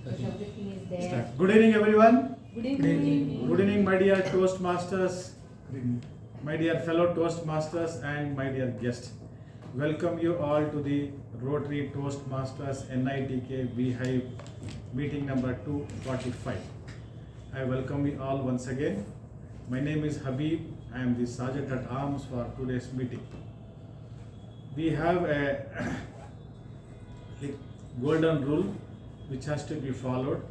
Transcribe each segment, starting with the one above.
Social everything is there. Good evening, everyone. Good evening. Good evening, my dear Toastmasters, my dear fellow Toastmasters, and my dear guests. Welcome you all to the Rotary Toastmasters NITK BHIVE meeting number 245. I welcome you all once again. My name is Habib. I am the Sergeant at Arms for today's meeting. We have a golden rule which has to be followed.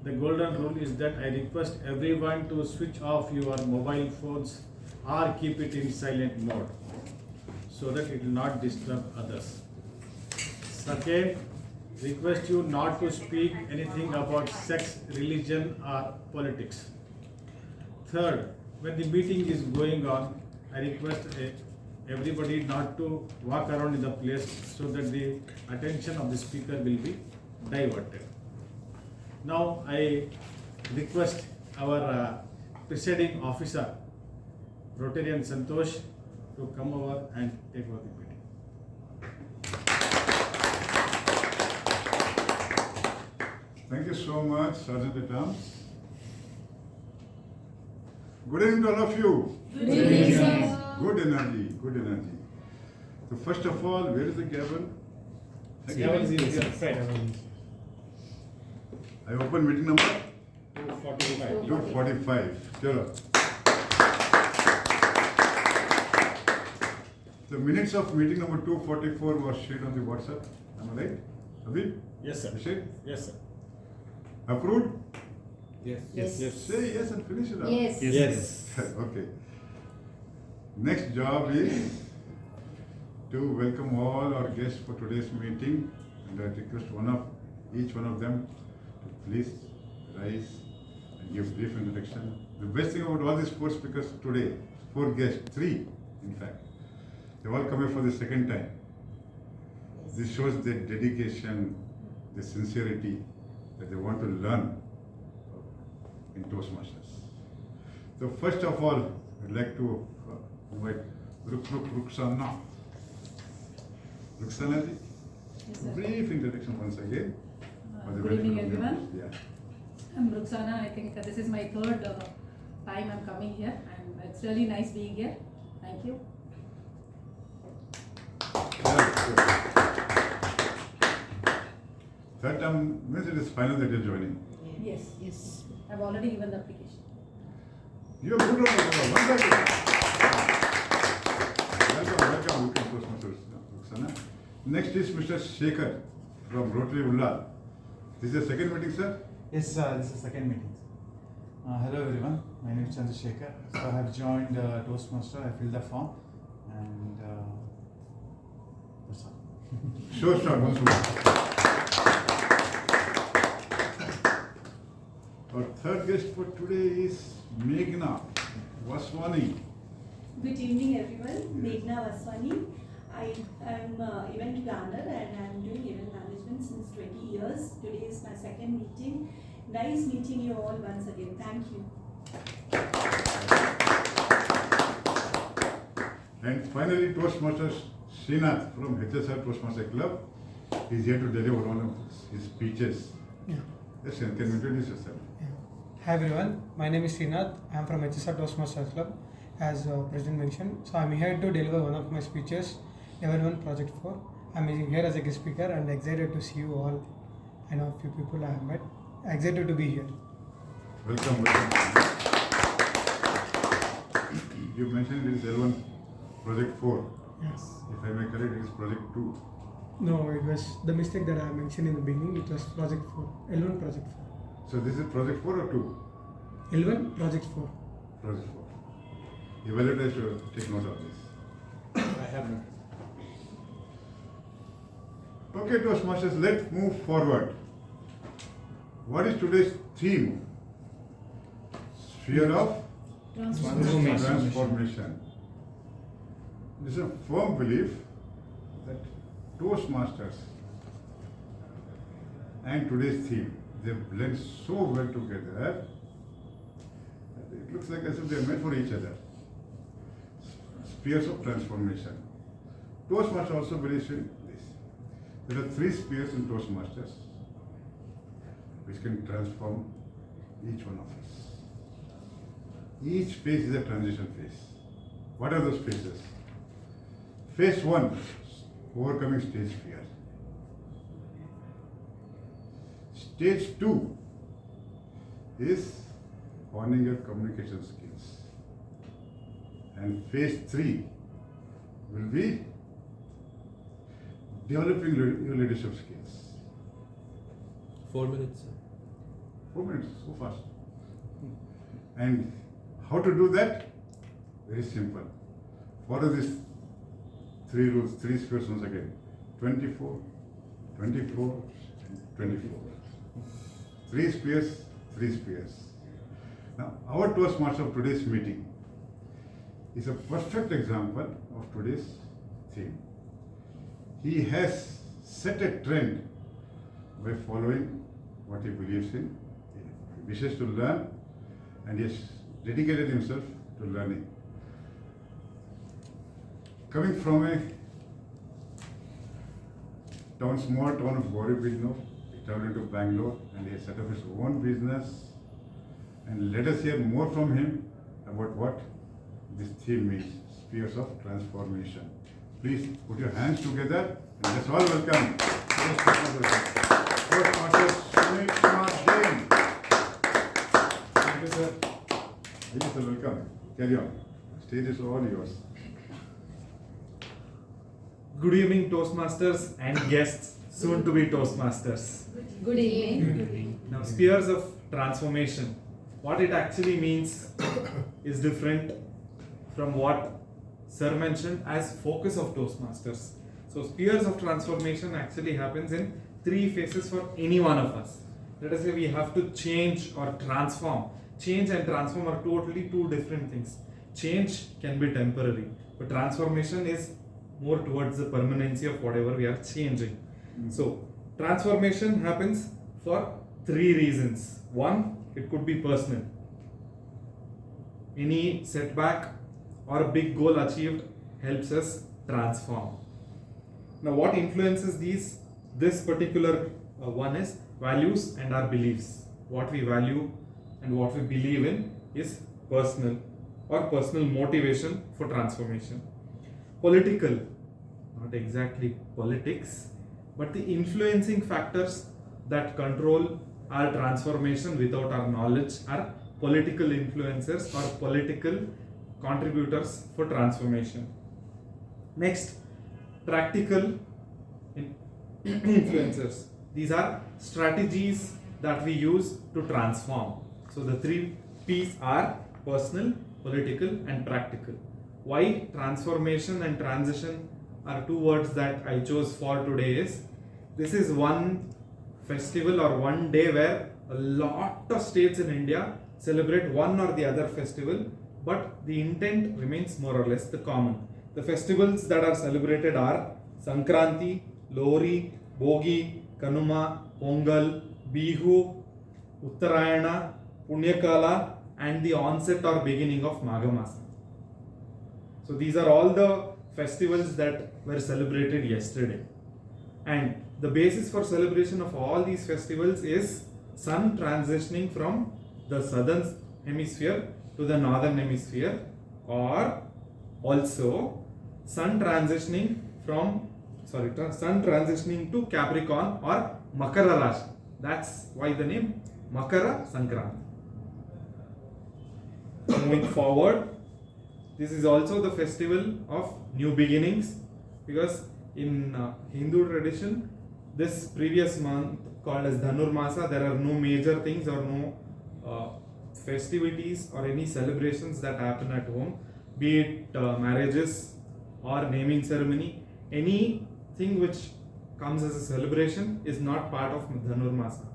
The golden rule is that I request everyone to switch off your mobile phones or keep it in silent mode so that it will not disturb others. Second, request you not to speak anything about sex, religion or politics. Third, when the meeting is going on, I request everybody not to walk around in the place so that the attention of the speaker will be diverted. Now I request our presiding officer, Rotarian Santosh, to come over and take over the meeting. Thank you so much, Sergeant at Arms. Good evening to all of you. Good evening, sir. Good energy, good energy. So first of all, where is the gavel? I open meeting number 245. 245. Sure. The minutes of meeting number 244 was shared on the WhatsApp. Am I right? Abhi? Yes, sir. You shared? Yes, sir. Approved? Yes. Say yes and finish it up. Yes. Yes. Okay. Next job is to welcome all our guests for today's meeting, and I request each one of them to please rise and give brief introduction. The best thing about all these four speakers today, four guests, three in fact, they all come here for the second time. This shows their dedication, the sincerity that they want to learn in Toastmasters. So first of all, I'd like to invite Ruxana. Ruxana ji, Yes, sir. brief introduction once again. for the Good evening, benefit of the everyone. audience. I'm Ruxana. I think this is my third time I'm coming here, and it's really nice being here. Thank you. Yeah. Third time means it is final that you're joining. Yes. I've already given the application. You are good on it. Once again. Welcome to Toastmasters, Ruxana. Next is Mr. Shekhar from Rotary Ullal. This is the second meeting, sir? Yes, this is the second meeting. Hello everyone, my name is Chandrasekhar. So I have joined Toastmaster, I filled the form and that's all. Sure, once more. Our third guest for today is Meghna Vaswani. Good evening, everyone. Yes. Meghna Vaswani. I am event planner and I am doing event management since 20 years. Today is my second meeting. Nice meeting you all once again. Thank you. And finally, Toastmasters Srinath from HSR Toastmaster Club is here to deliver one of his speeches. Yeah. Yes, can you introduce yourself? Hi everyone, my name is Srinath. I am from HSR Toastmasters Club, as President mentioned. So I am here to deliver one of my speeches, Level 1 Project 4. I am here as a guest speaker and excited to see you all. I know a few people I have met. Excited to be here. Welcome. You mentioned it is L1 Project 4. Yes. If I may correct, it is Project 2. No, it was the mistake that I mentioned in the beginning. It was Project 4, L1 Project 4. So this is Project 4 or 2? L1 Project 4. Project 4. Evaluators should take note of this. I have no. Okay, Toastmasters, let's move forward. What is today's theme? Sphere of transformation. It is a firm belief that Toastmasters and today's theme, they blend so well together that it looks like as if they are meant for each other. Spheres of transformation. Toastmasters also believes in this. There are three spheres in Toastmasters. which can transform each one of us. Each phase is a transition phase. What are those phases? Phase 1, overcoming stage fear. Stage 2 is honing your communication skills. And phase 3 will be developing your leadership skills. 4 minutes, sir. 4 minutes, so fast. And how to do that? Very simple. Follow these 3 rules, 3 spheres once again. 24, 24, and 24. 3 spheres, 3 spheres. Now, our Toastmaster of today's meeting is a perfect example of today's theme. He has set a trend by following what he believes in. He wishes to learn and he has dedicated himself to learning. Coming from a small town of Borivali, he traveled to Bangalore and he has set up his own business. And let us hear more from him about what this theme means, spheres of transformation. Please put your hands together and let's all welcome Toastmaster Sumit Kumar Jain. Thank you, sir. Please, sir, welcome. Carry on. Stage is all yours. Good evening, Toastmasters and guests, soon to be Toastmasters. Good evening. Now, spheres of transformation. What it actually means is different from what Sir mentioned as focus of Toastmasters. So, spheres of transformation actually happens in 3 phases for any one of us. Let us say we have to change or transform. Change and transform are totally 2 different things. Change can be temporary, but transformation is more towards the permanency of whatever we are changing. So, transformation happens for 3 reasons. 1, it could be personal. Any setback or a big goal achieved helps us transform. Now, what influences this particular one is values and our beliefs. What we value and what we believe in is personal or personal motivation for transformation. Political, not exactly politics, but the influencing factors that control our transformation without our knowledge are political influencers or political contributors for transformation. Next, practical influencers. These are strategies that we use to transform. So the 3 P's are personal, political, and practical. Why transformation and transition are 2 words that I chose for today is, this is one festival or one day where a lot of states in India celebrate one or the other festival, but the intent remains more or less the common. The festivals that are celebrated are Sankranti, Lohri, Bogi, Kanuma, Pongal, Bihu, Uttarayana, Punyakala, and the onset or beginning of Maghamasa. So these are all the festivals that were celebrated yesterday. And the basis for celebration of all these festivals is sun transitioning from the southern hemisphere to the northern hemisphere, or also sun transitioning to Capricorn or Makara Rashi. That's why the name Makara Sankranti. Moving forward, this is also the festival of new beginnings, because in Hindu tradition, this previous month called as Dhanurmasa, there are no major things or no festivities or any celebrations that happen at home, be it marriages or naming ceremony. Anything which comes as a celebration is not part of Dhanurmasa.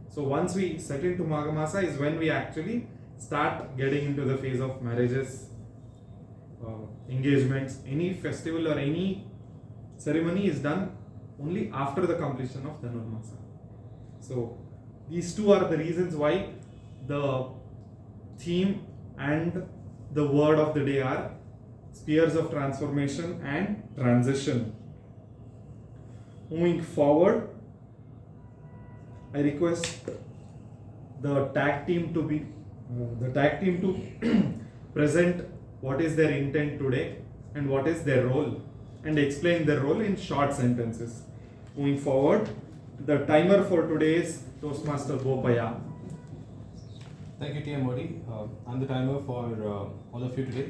So once we set into Maghamasa is when we actually start getting into the phase of marriages, engagements. Any festival or any ceremony is done only after the completion of Dhanurmasa. So these 2 are the reasons why the theme and the word of the day are spheres of transformation and transition. Moving forward, I request the tag team to present what is their intent today and what is their role, and explain their role in short sentences. Moving forward, the timer for today is Toastmaster Bopaya. Thank you, TM Modi. I'm the timer for all of you today.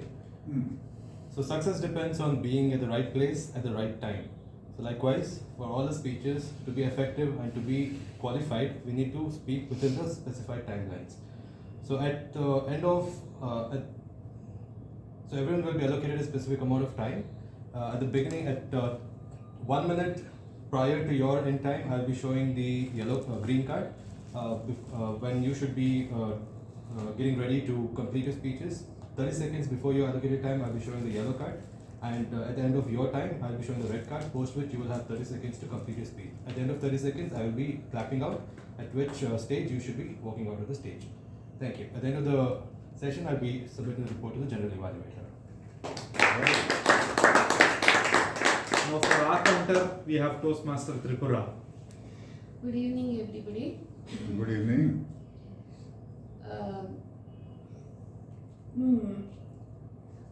So success depends on being at the right place at the right time. So likewise, for all the speeches to be effective and to be qualified, we need to speak within the specified timelines. So at the end of, so everyone will be allocated a specific amount of time. At the beginning, at 1 minute prior to your end time, I'll be showing the green card when you should be getting ready to complete your speeches. 30 seconds before your allocated time, I'll be showing the yellow card. And at the end of your time, I'll be showing the red card, post which you will have 30 seconds to complete your speech. At the end of 30 seconds, I will be clapping out, at which stage you should be walking out of the stage. Thank you. At the end of the session, I'll be submitting the report to the general evaluator. Now for our counter, we have Toastmaster Tripura. Good evening, everybody. Good evening.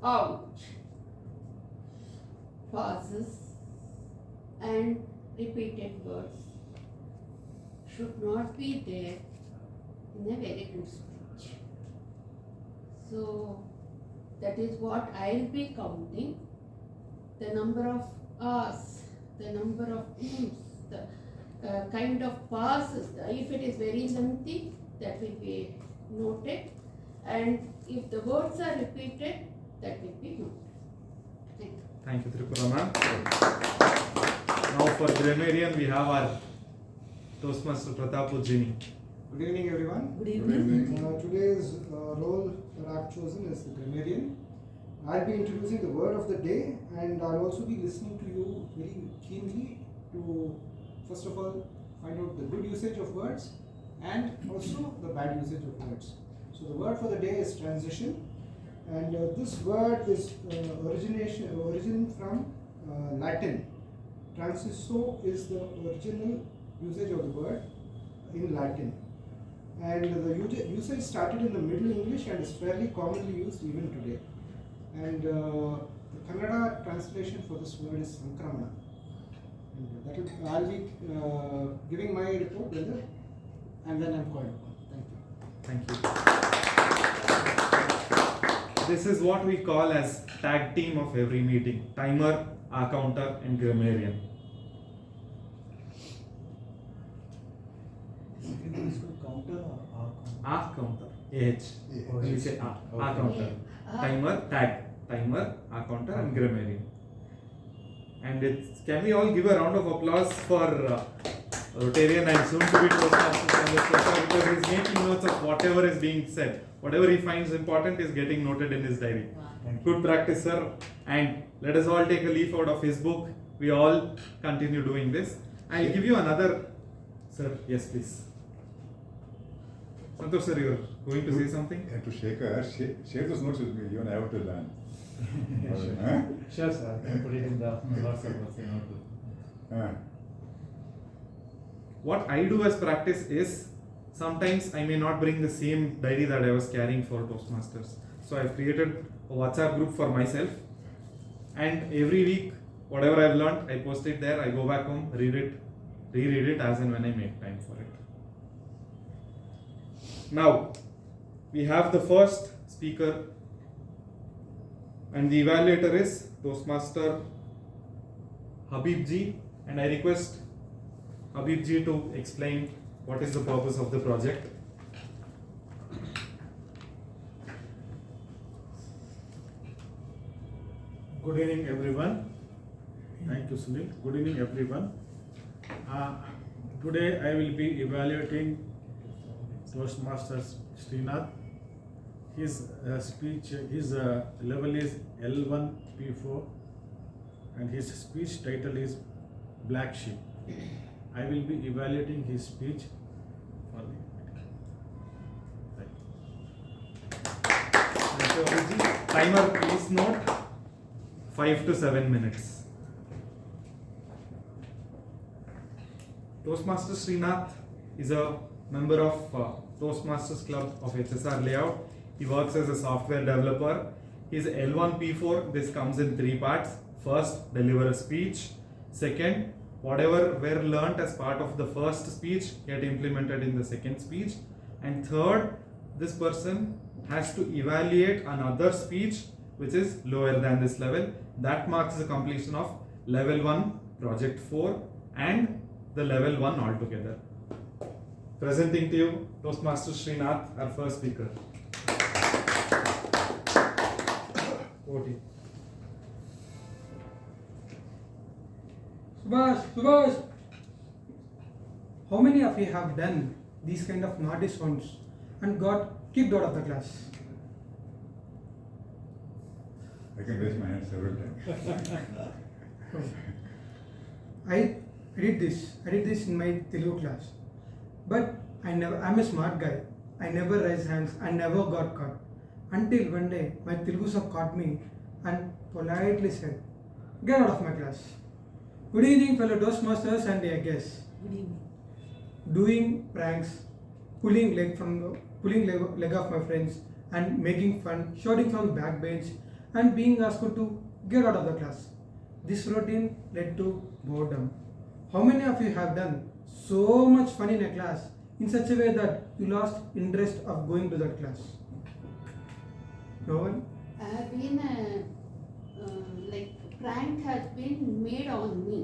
Out. Pauses and repeated words should not be there in a very good speech. So that is what I'll be counting. The number of R's, the number of the kind of pauses. If it is very lengthy, that will be noted, and if the words are repeated, that will be noted. Thank you. Thank you, Tripura ma'am. Now for grammarian, we have our Toastmaster Pratap Ujjini. Good evening, everyone. Good Good evening. evening. Today's role that I've chosen is the grammarian. I'll be introducing the word of the day, and I'll also be listening to you very keenly to, first of all, find out the good usage of words and also the bad usage of words. So the word for the day is transition, and this word is origin from Latin. Transiso is the original usage of the word in Latin, and the usage started in the Middle English and is fairly commonly used even today. And the Kannada translation for this word is Sankramana. And I'll be giving my report later, and then I'm called upon. Thank you. Thank you. This is what we call as tag team of every meeting: timer, counter, and grammarian. Counter. AH. We say counter. Timer, tag. Timer, counter, and grammarian. And can we all give a round of applause for Rotarian and soon to be Toastmaster because he's making notes of whatever is being said. Whatever he finds important is getting noted in his diary. Good practice, sir. And let us all take a leaf out of his book. We all continue doing this. I'll give you another. Sir, yes, please. Santosh sir, you're going to say something? To share those notes with me. Even I have to learn. Sure, sir. I can put it in the WhatsApp notebook. What I do as practice is sometimes I may not bring the same diary that I was carrying for Toastmasters. So I've created a WhatsApp group for myself, and every week whatever I've learned I post it there. I go back home, read it, reread it as and when I make time for it. Now we have the first speaker, and the evaluator is Toastmaster Habibji, and I request Habibji to explain what is the purpose of the project. Good evening, everyone. Thank you, Sunil. Good evening, everyone. Today I will be evaluating Toastmaster Srinath. His speech, his level is L1 P4, and his speech title is Black Sheep. I will be evaluating his speech for the meeting. Thank you, Habibji. Timer, please note 5 to 7 minutes. Toastmaster Srinath is a member of Toastmasters Club of HSR Layout. He works as a software developer. He's L1 P4. This comes in 3 parts. First, deliver a speech. Second, whatever were learnt as part of the first speech get implemented in the second speech. And third, this person has to evaluate another speech which is lower than this level. That marks the completion of level 1 project 4 and the level 1 altogether. Presenting to you Toastmaster Srinath, our first speaker. Over to you. Subhash, how many of you have done these kind of naughty sounds and got kicked out of the class? I can raise my hand several times. I did this in my Telugu class, but I'm a smart guy. I never raised hands, I never got caught. Until one day, my Telugu sir caught me and politely said, "Get out of my class." Good evening, fellow Toastmasters and their guests. Good evening. Doing pranks, pulling leg of my friends, and making fun, shouting from the back bench, and being asked to get out of the class. This routine led to boredom. How many of you have done so much fun in a class in such a way that you lost interest of going to that class? No one? I have been prank has been made on me.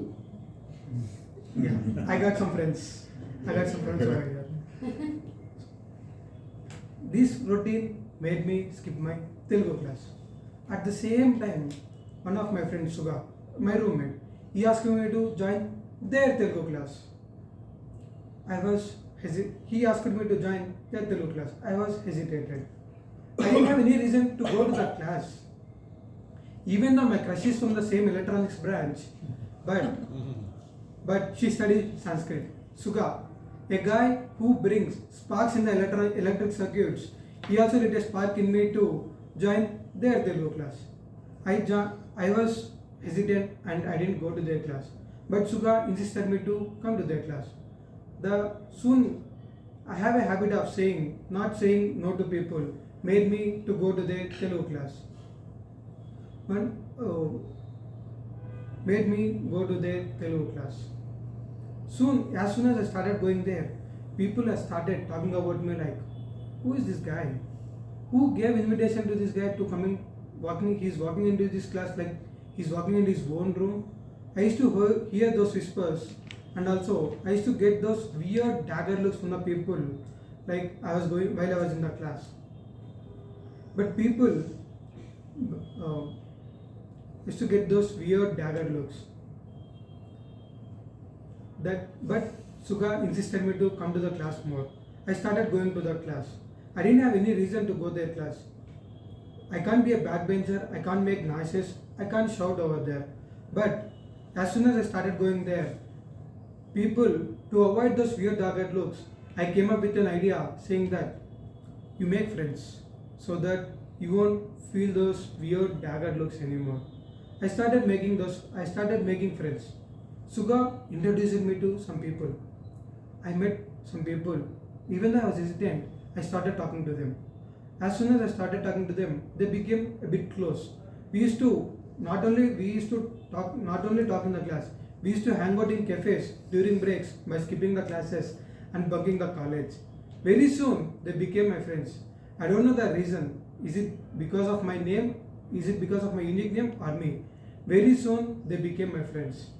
Yeah, I got some friends. Over here. This routine made me skip my Telugu class. At the same time, one of my friends, Suga, my roommate, he asked me to join their Telugu class. He asked me to join their Telugu class. I was hesitated. I didn't have any reason to go to that class. Even though my crush is from the same electronics branch, but she studied Sanskrit. Suga, a guy who brings sparks in the electric circuits, he also lit a spark in me to join their Telugu class. I was hesitant and I didn't go to their class. But Suga insisted me to come to their class. Soon I have a habit of not saying no to people, made me to go to their Telugu class. Made me go to their Telugu class. As soon as I started going there, people have started talking about me like, who is this guy? Who gave invitation to this guy to come in? He's walking into this class like he's walking into his own room. I used to hear those whispers, and also I used to get those weird dagger looks from the people like while I was in the class. But people used to get those weird dagger looks. But Suga insisted me to come to the class more. I started going to that class. I didn't have any reason to go to that class. I can't be a backbencher, I can't make noises, I can't shout over there. But as soon as I started going there, to avoid those weird dagger looks, I came up with an idea saying that you make friends so that you won't feel those weird dagger looks anymore. I started making friends. Suga introduced me to some people. I met some people. Even though I was hesitant, I started talking to them. As soon as I started talking to them, they became a bit close. We used to not only talk in the class, we used to hang out in cafes during breaks by skipping the classes and bunking the college. Very soon, they became my friends. I don't know the reason. Is it because of my name? Is it because of my unique name or me? Very soon, they became my friends.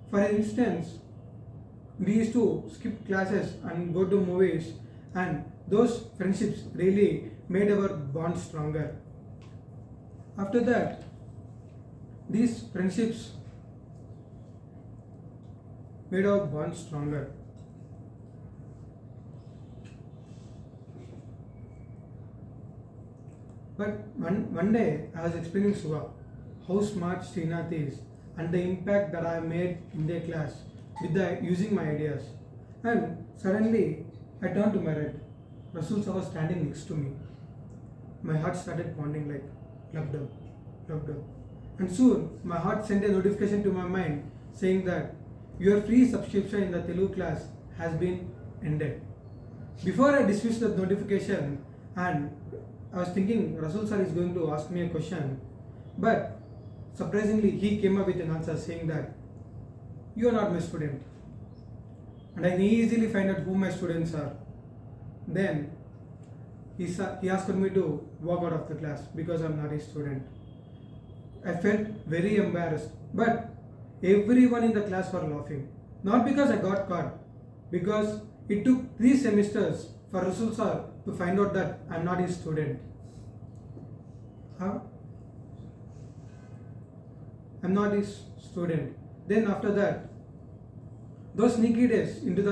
For instance, we used to skip classes and go to movies, and those friendships really made our bond stronger. After that, these friendships made our bond stronger. But one day I was explaining Suga how smart Srinath is and the impact that I made in their class with using my ideas. And suddenly I turned to my right. Rasul sir was standing next to me. My heart started pounding like club dub. And soon my heart sent a notification to my mind saying that your free subscription in the Telugu class has been ended. before I dismissed the notification, and I was thinking Rasul sir is going to ask me a question, but surprisingly he came up with an answer saying that you are not my student, and I can easily find out who my students are. Then he asked me to walk out of the class because I'm not his student. I felt very embarrassed, but everyone in the class were laughing. Not because I got caught, because it took 3 semesters for Rasul sir to find out that I'm not his student. Huh? I'm not his student. Then after that, those sneaky days into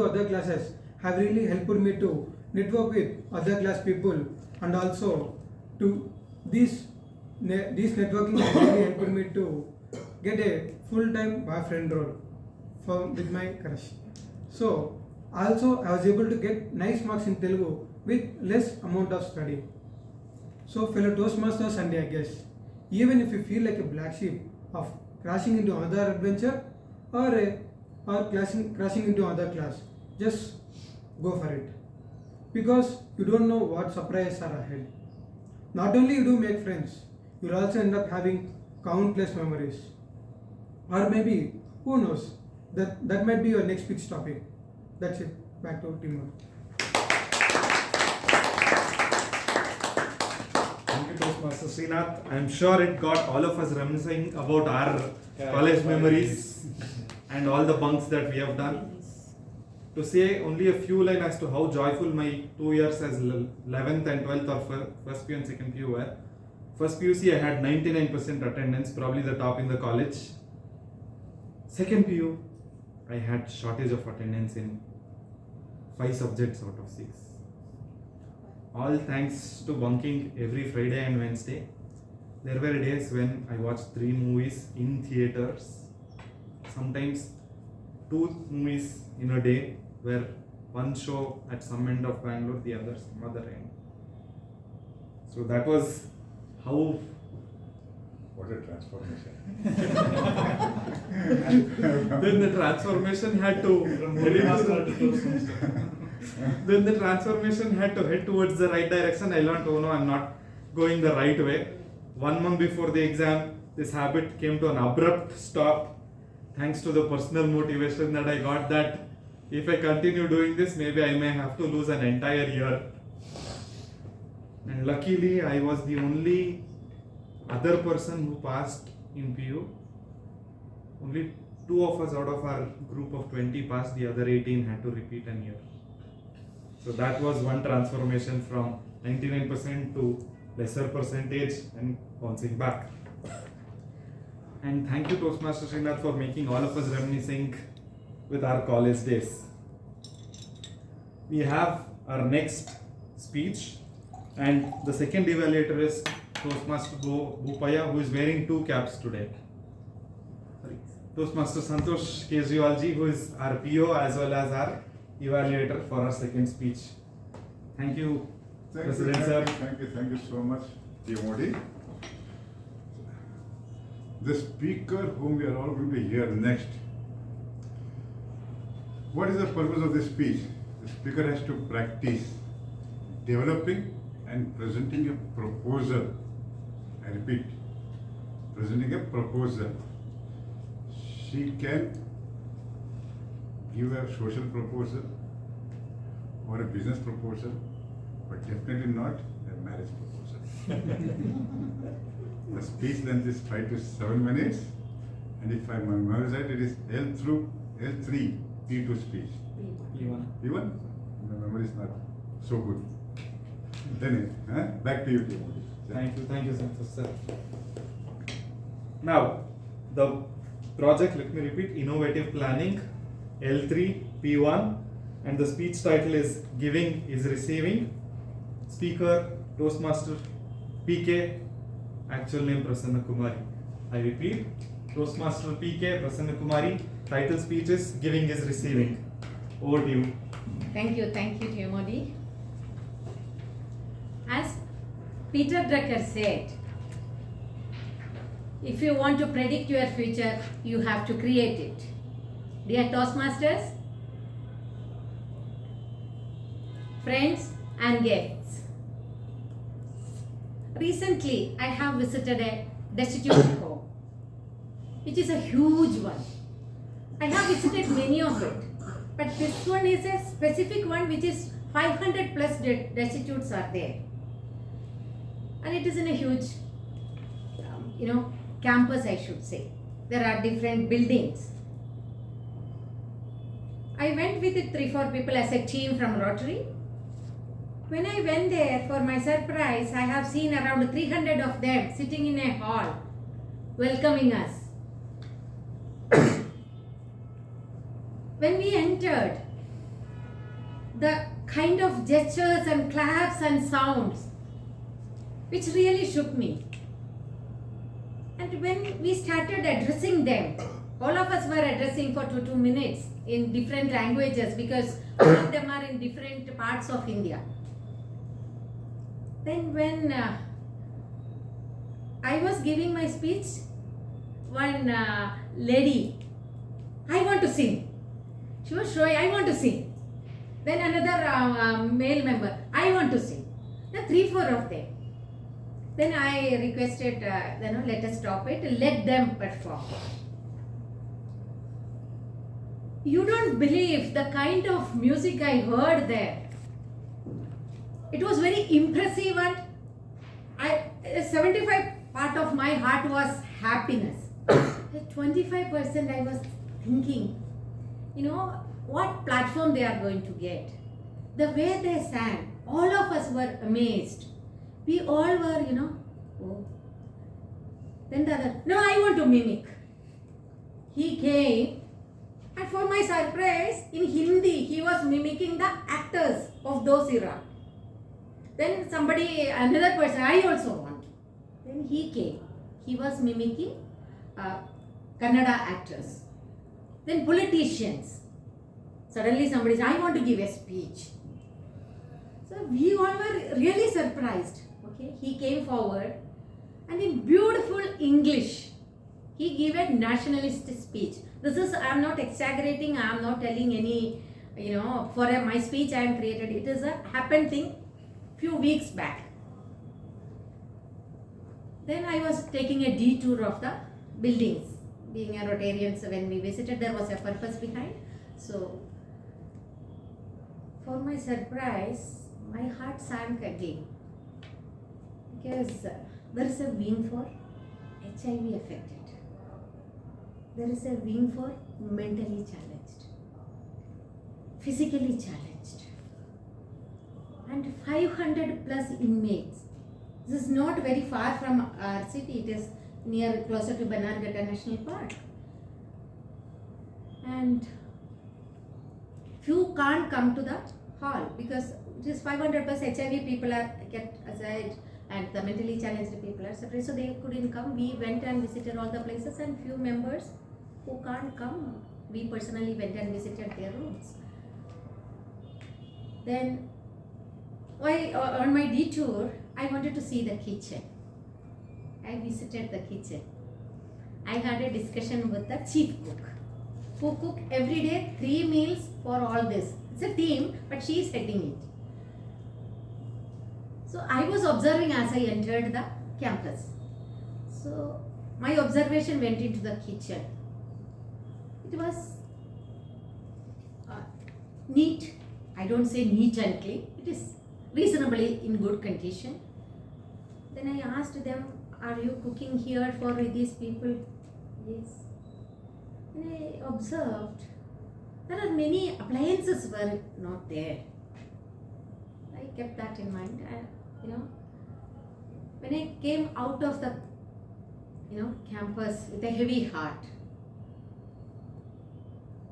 other classes have really helped me to network with other class people, and also to these networking has really helped me to get a full-time boyfriend role with my crush. So also I was able to get nice marks in Telugu with less amount of study. So fellow Toastmasters and their guests, even if you feel like a black sheep of crashing into another adventure or crashing into another class, just go for it, because you don't know what surprises are ahead. Not only you do make friends, you'll also end up having countless memories. Or maybe, who knows, that might be your next speech topic. That's it. Back to Timur. Thank you, Toastmaster Srinath. I'm sure it got all of us reminiscing about our college memories and all the bunks that we have done. To say only a few lines as to how joyful my 2 years as 11th and 12th or first PU and second PU were. First PUC I had 99% attendance, probably the top in the college. Second PU I had shortage of attendance in 5 subjects out of 6. All thanks to bunking every Friday and Wednesday. There were days when I watched 3 movies in theaters, sometimes 2 movies in a day, where one show at some end of Bangalore, the other some other end. So that was how. What a transformation. Then the transformation had to then the transformation had to head towards the right direction. I learned, oh no, I'm not going the right way. 1 month before the exam, this habit came to an abrupt stop, thanks to the personal motivation that I got, that if I continue doing this, maybe I may have to lose an entire year. And luckily, I was the only other person who passed in PU. Only 2 of us out of our group of 20 passed, the other 18 had to repeat a year. So that was one transformation from 99% to lesser percentage and bouncing back. And thank you, Toastmaster Srinath, for making all of us reminiscing with our college days. We have our next speech, and the second evaluator is Toastmaster Bhupaya, who is wearing 2 caps today. Toastmaster Santosh Kejriwalji, who is our PO as well as our evaluator for our second speech. Thank you, President sir. Thank you so much, Dear Modi. The speaker whom we are all going to hear next. What is the purpose of this speech? The speaker has to practice developing and presenting a proposal. I repeat, presenting a proposal. She can give a social proposal or a business proposal, but definitely not a marriage proposal. The speech length is 5 to 7 minutes, and if I memorize it, it is L3 P2 speech. P1? My memory is not so good. Then back to you, T. Thank you, sir. Now, the project, let me repeat, Innovative Planning, L3, P1, and the speech title is Giving is Receiving. Speaker, Toastmaster PK, actual name Prasanna Kumari. I repeat, Toastmaster PK, Prasanna Kumari, title speech is Giving is Receiving. Over to you. Thank you, Timothy. As Peter Drucker said, if you want to predict your future, you have to create it. Dear Toastmasters, friends and guests. Recently, I have visited a destitute home, which is a huge one. I have visited many of it, but this one is a specific one which is 500 plus destitutes are there. And it is in a huge, campus, I should say. There are different buildings. I went with 3-4 people as a team from Rotary. When I went there, for my surprise, I have seen around 300 of them sitting in a hall, welcoming us. When we entered, the kind of gestures and claps and sounds, which really shook me. And when we started addressing them, all of us were addressing for 2 minutes in different languages because all of them are in different parts of India. Then when I was giving my speech, one lady, I want to sing. She was showing, I want to sing. Then another male member, I want to sing. Then 3-4 of them. Then I requested, let us stop it, let them perform. You don't believe the kind of music I heard there. It was very impressive, and 75 part of my heart was happiness. 25% I was thinking, what platform they are going to get. The way they sang, all of us were amazed. We all were, oh. Then the other, no, I want to mimic. He came, and for my surprise, in Hindi, he was mimicking the actors of those era. Then another person, I also want. Then he came. He was mimicking Kannada actors. Then politicians. Suddenly somebody said, I want to give a speech. So we all were really surprised. Okay, he came forward and in beautiful English, he gave a nationalist speech. I am not exaggerating, I am not telling any, for my speech I am created. It is a happened thing few weeks back. Then I was taking a detour of the buildings. Being a Rotarian, so when we visited, there was a purpose behind. So, for my surprise, my heart sank again. Because there is a wing for HIV affected. There is a wing for mentally challenged, physically challenged, and 500 plus inmates. This is not very far from our city. It is closer to Bannerghatta National Park. And few can't come to the hall because this 500 plus HIV people are kept aside and the mentally challenged people are separate, so they couldn't come. We went and visited all the places, and few members who can't come, we personally went and visited their rooms. Then while on my detour, I wanted to see the kitchen. I visited the kitchen. I had a discussion with the chief cook, who cook every day 3 meals for all this. It's a team, but she is heading it. So I was observing as I entered the campus. So my observation went into the kitchen. It was neat. I don't say neat and clean. It is reasonably in good condition. Then I asked them, are you cooking here for these people? Yes. And I observed there are many appliances were not there. I kept that in mind, and when I came out of the campus with a heavy heart,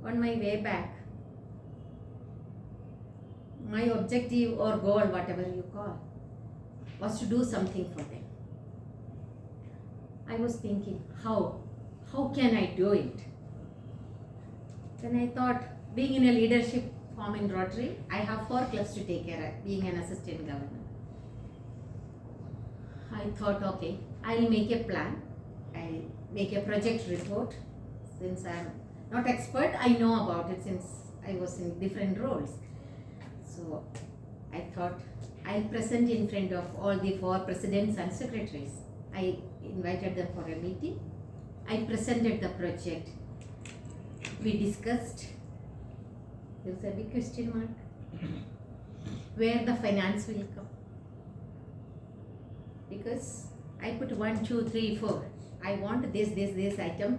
on my way back, my objective or goal, whatever you call, was to do something for them. I was thinking, how can I do it? Then I thought, being in a leadership form in Rotary, I have 4 clubs to take care of, being an assistant governor. I thought, okay, I'll make a plan, I'll make a project report. Since I'm not expert, I know about it since I was in different roles. So I thought I'll present in front of all the 4 presidents and secretaries. I invited them for a meeting. I presented the project. We discussed. There was a big question mark. Where the finance will come. Because I put 1, 2, 3, 4. I want this item.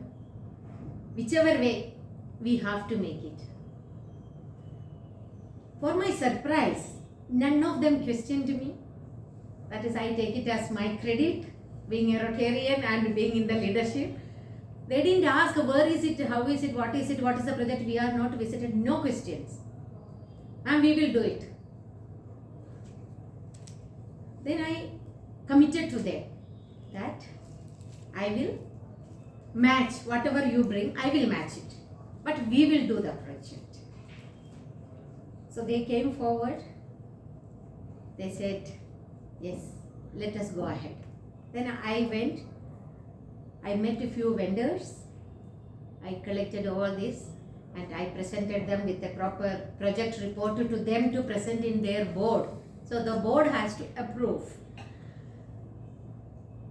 Whichever way, we have to make it. For my surprise, none of them questioned me. That is, I take it as my credit, being a Rotarian and being in the leadership. They didn't ask where is it, how is it, what is the project, we are not visited, no questions. And we will do it. Then I committed to them that I will match whatever you bring, I will match it. But we will do the project. So they came forward. They said, yes, let us go ahead. Then I went. I met a few vendors. I collected all this and I presented them with a proper project report to them to present in their board. So the board has to approve.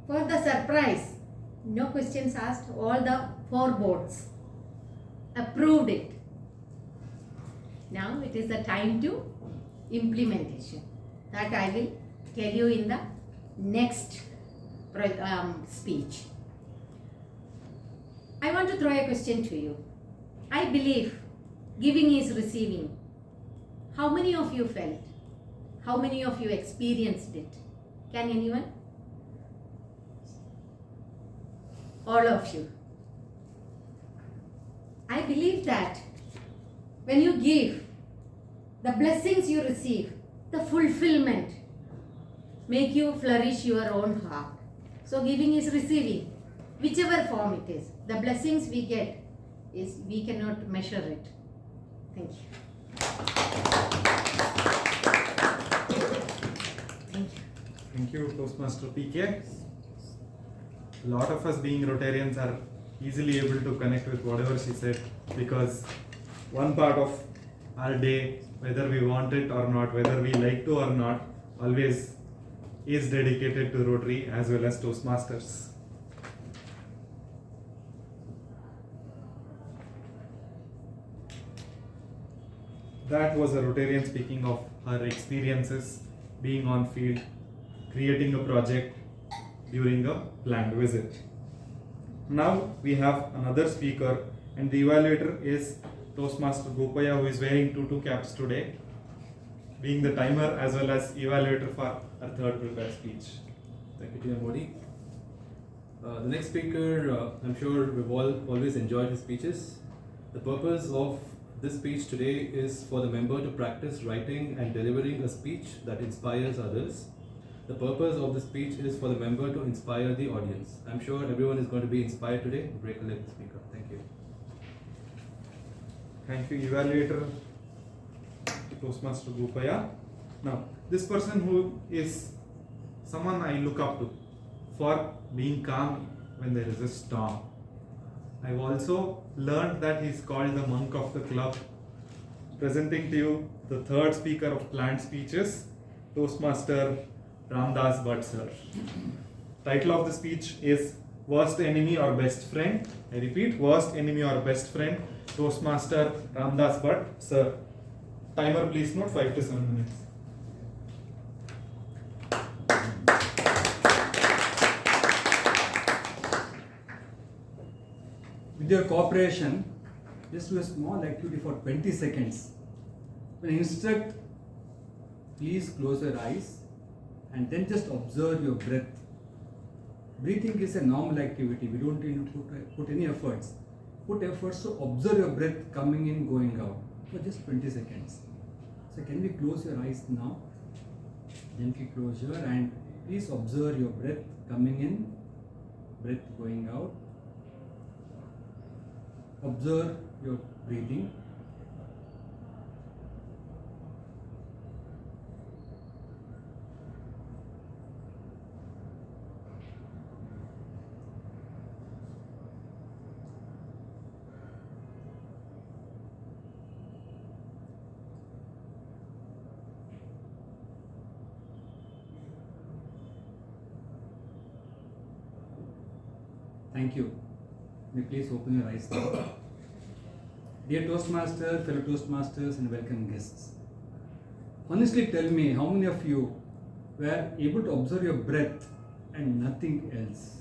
For the surprise, no questions asked, all the 4 boards approved it. Now it is the time to implementation. That I will tell you in the next speech. I want to throw a question to you. I believe giving is receiving. How many of you felt? How many of you experienced it? Can anyone? All of you. I believe that when you give, the blessings you receive, the fulfillment, make you flourish your own heart. So giving is receiving, whichever form it is. The blessings we get is we cannot measure it. Thank you. Thank you. Thank you, Toastmaster PK. A lot of us being Rotarians are easily able to connect with whatever she said, because one part of our day, whether we want it or not, whether we like to or not, always is dedicated to Rotary as well as Toastmasters. That was a Rotarian speaking of her experiences being on field, creating a project during a planned visit. Now we have another speaker, and the evaluator is Toastmaster Gopaya, who is wearing two caps today, being the timer as well as evaluator for our third prepared speech. Thank you, Tia Modi. The next speaker, I'm sure we've all always enjoyed his speeches. The purpose of this speech today is for the member to practice writing and delivering a speech that inspires others. The purpose of the speech is for the member to inspire the audience. I'm sure everyone is going to be inspired today. Recollect the speaker. Thank you. Thank you, evaluator Toastmaster Gopaya. Now, this person who is someone I look up to for being calm when there is a storm. I've also learned that he's called the monk of the club. Presenting to you the third speaker of planned speeches, Toastmaster Ramdas Bhatt sir. Title of the speech is Worst Enemy or Best Friend. I repeat, Worst Enemy or Best Friend, Toastmaster Ramdas Bhatt sir. Timer please note 5 to 7 minutes. With your cooperation, just do a small activity for 20 seconds. When I instruct, please close your eyes and then just observe your breath. Breathing is a normal activity. We don't need to put any efforts. Put efforts to observe your breath coming in, going out for just 20 seconds. So can we close your eyes now? Gently close your and please observe your breath coming in, breath going out. Observe your breathing. Thank you. May please open your eyes now. Dear Toastmaster, fellow Toastmasters, and welcome guests. Honestly, tell me how many of you were able to observe your breath and nothing else?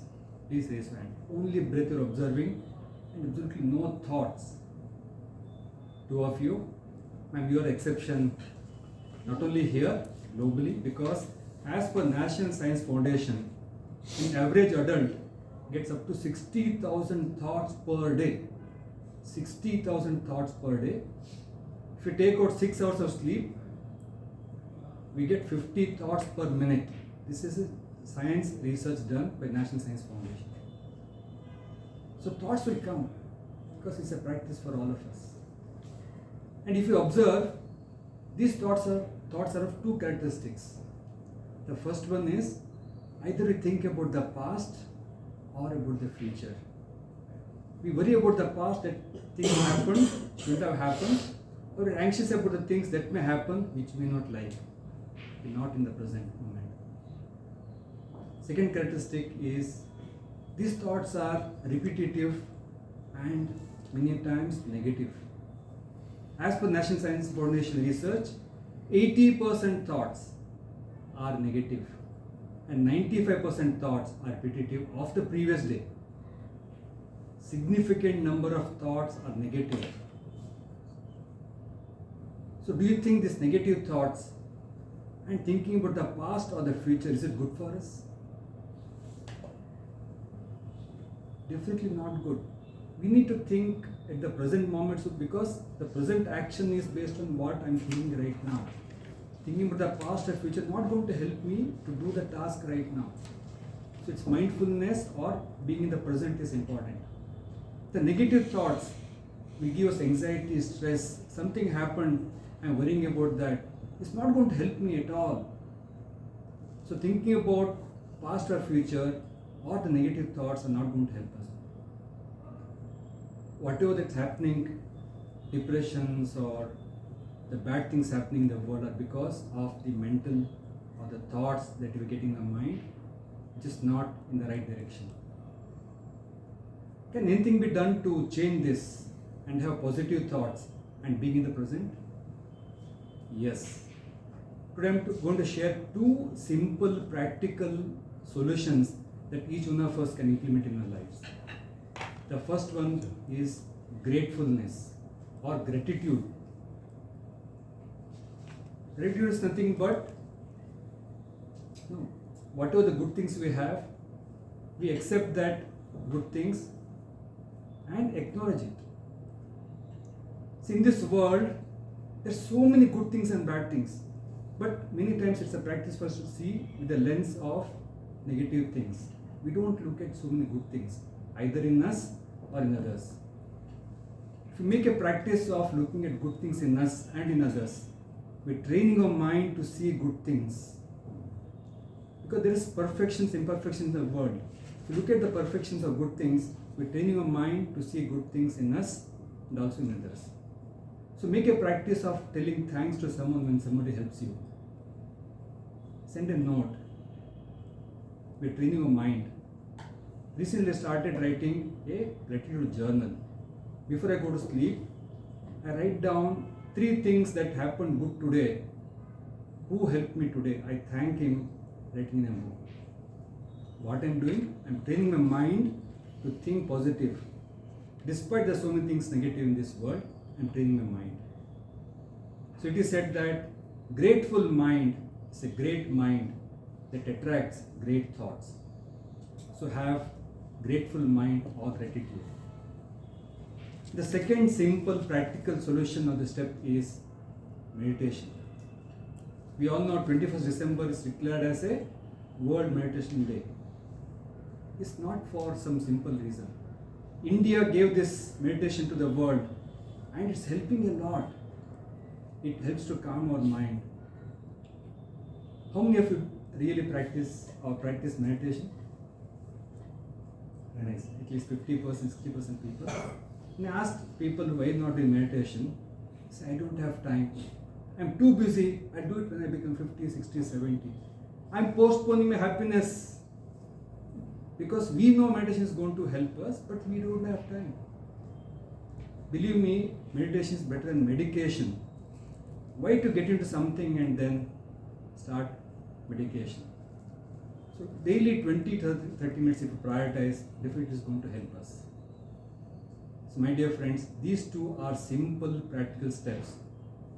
Please raise your hand. Only breath you're observing and absolutely no thoughts. 2 of you. Ma'am, you are exception not only here, globally, because as per National Science Foundation, an average adult gets up to 60,000 thoughts per day. 60,000 thoughts per day. If you take out 6 hours of sleep, we get 50 thoughts per minute. This is a science research done by National Science Foundation. So thoughts will come because it's a practice for all of us. And if you observe, these thoughts are of 2 characteristics. The first one is either we think about the past or about the future. We worry about the past, that things happened, should have happened, or we're anxious about the things that may happen which we may not like. We're not in the present moment. Second characteristic is these thoughts are repetitive and many times negative. As per National Science Foundation research, 80% thoughts are negative and 95% thoughts are repetitive of the previous day. Significant number of thoughts are negative. So do you think these negative thoughts and thinking about the past or the future, is it good for us? Definitely not good. We need to think at the present moment, so because the present action is based on what I'm thinking right now. Thinking about the past or future is not going to help me to do the task right now. So it's mindfulness or being in the present is important. The negative thoughts will give us anxiety, stress, something happened, I'm worrying about that. It's not going to help me at all. So thinking about past or future or the negative thoughts are not going to help us. Whatever that's happening, depressions or the bad things happening in the world are because of the mental or the thoughts that we get in our mind, which is not in the right direction. Can anything be done to change this and have positive thoughts and being in the present? Yes. Today I'm going to share 2 simple practical solutions that each one of us can implement in our lives. The first one is gratefulness or gratitude. Gratitude is nothing but whatever the good things we have, we accept that good things and acknowledge it. See, in this world, there's so many good things and bad things, but many times it's a practice for us to see with the lens of negative things. We don't look at so many good things, either in us or in others. If we make a practice of looking at good things in us and in others, we're training our mind to see good things. Because there is perfections, imperfections in the world. If you look at the perfections of good things, we're training our mind to see good things in us and also in others. So make a practice of telling thanks to someone when somebody helps you. Send a note. We're training our mind. Recently I started writing a gratitude journal. Before I go to sleep, I write down 3 things that happened good today. Who helped me today? I thank him, writing in a book. What I'm doing? I'm training my mind to think positive. Despite there's so many things negative in this world, I'm training my mind. So it is said that grateful mind is a great mind that attracts great thoughts. So have grateful mind or gratitude. The second simple practical solution of the step is meditation. We all know 21st December is declared as a World Meditation Day. It's not for some simple reason. India gave this meditation to the world and it's helping a lot. It helps to calm our mind. How many of you really practice meditation? Very nice. At least 50%, 60% people. When I asked people why not doing meditation, they say, I don't have time. I'm too busy. I'll do it when I become 50, 60, 70. I'm postponing my happiness. because we know meditation is going to help us, but we don't have time. Believe me, meditation is better than medication. Why to get into something and then start medication? So daily 20-30 minutes if you prioritize, definitely is going to help us. So my dear friends, these two are simple practical steps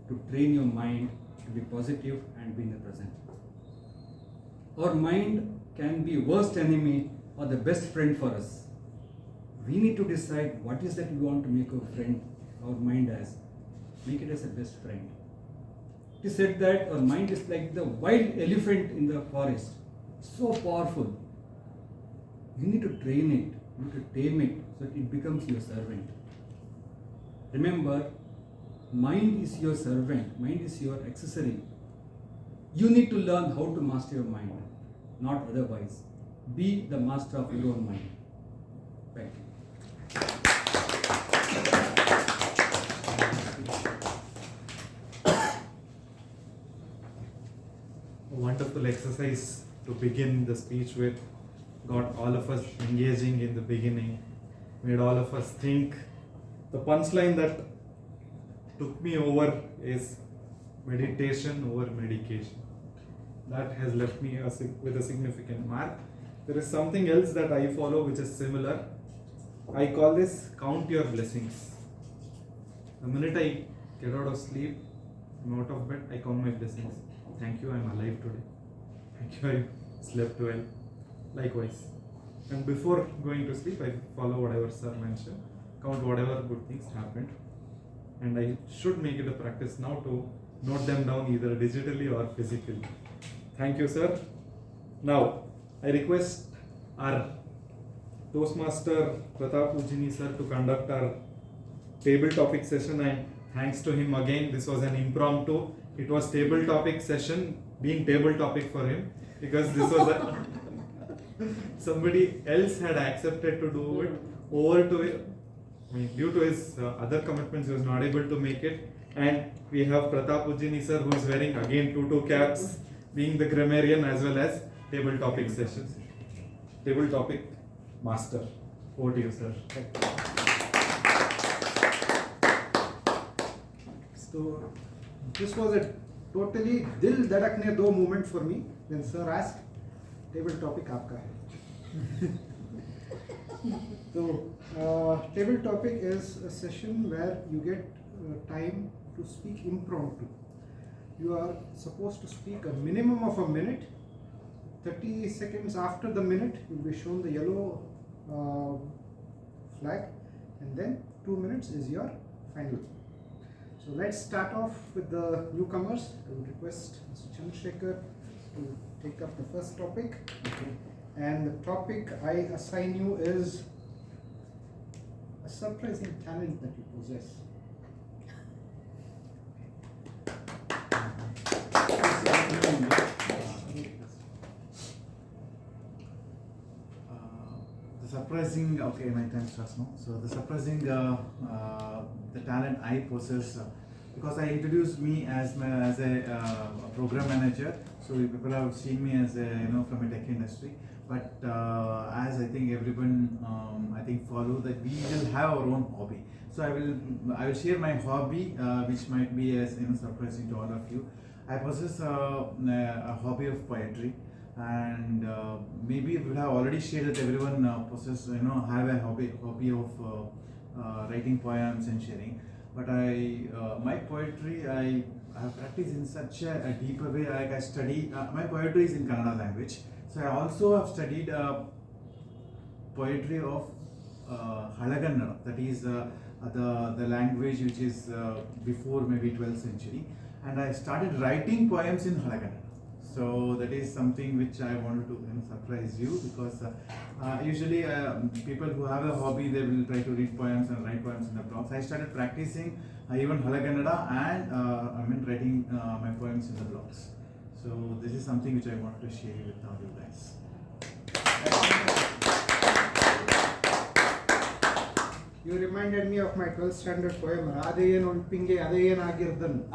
to train your mind to be positive and be in the present. Our mind can be worst enemy or the best friend for us. We need to decide what is that we want to make our friend, our mind as. Make it as a best friend. It is said that our mind is like the wild elephant in the forest. So powerful. You need to train it, you need to tame it so that it becomes your servant. Remember, mind is your servant, mind is your accessory. You need to learn how to master your mind, not otherwise. Be the master of your own mind. Thank you. A wonderful exercise to begin the speech with. Got all of us engaging in the beginning, made all of us think. The punchline that took me over is meditation over medication. That has left me with a significant mark. There is something else that I follow which is similar. I call this count your blessings. The minute I get out of sleep, I'm out of bed, I count my blessings. Thank you, I'm alive today. Thank you, I slept well. Likewise. And before going to sleep, I follow whatever sir mentioned. Count whatever good things happened. And I should make it a practice now to note them down either digitally or physically. Thank you, sir. Now, I request our Toastmaster Pratap Ujini sir to conduct our table topic session, and thanks to him again. This was an impromptu. It was table topic session being table topic for him because this was somebody else had accepted to do it. Over to it. I mean, due to his other commitments, he was not able to make it. And we have Pratap Ujini sir, who is wearing again two caps, being the grammarian as well as table topic sessions. Table topic master. Over to you, sir. So this was a totally dil धड़कने दो moment for me when sir asked table topic आपका है. So table topic is a session where you get time to speak impromptu. You are supposed to speak a minimum of a minute. 30 seconds after the minute, you'll be shown the yellow flag, and then 2 minutes is your final. So let's start off with the newcomers. I would request Mr. Chandrasekhar to take up the first topic. And the topic I assign you is a surprising talent that you possess. The surprising, okay, my time starts now. So the surprising, the talent I possess, because I introduced me as a program manager. So people have seen me as a, from a tech industry. But as I think everyone, I think follow that we will have our own hobby. So I will share my hobby, which might be as surprising to all of you. I possess a hobby of poetry, and maybe we have already shared that everyone possess, have a hobby of writing poems and sharing. But my poetry, I have practiced in such a deeper way. Like I study, my poetry is in Kannada language. So I also have studied poetry of Halagannada, that is the language which is before maybe 12th century, and I started writing poems in Halagannada. So that is something which I wanted to surprise you, because usually people who have a hobby, they will try to read poems and write poems in the blogs. I started practicing even Halagannada and writing my poems in the blogs. So this is something which I wanted to share with all you guys. You reminded me of my 12th standard poem, Radheyen Ulpinge Adeyen Agirdan.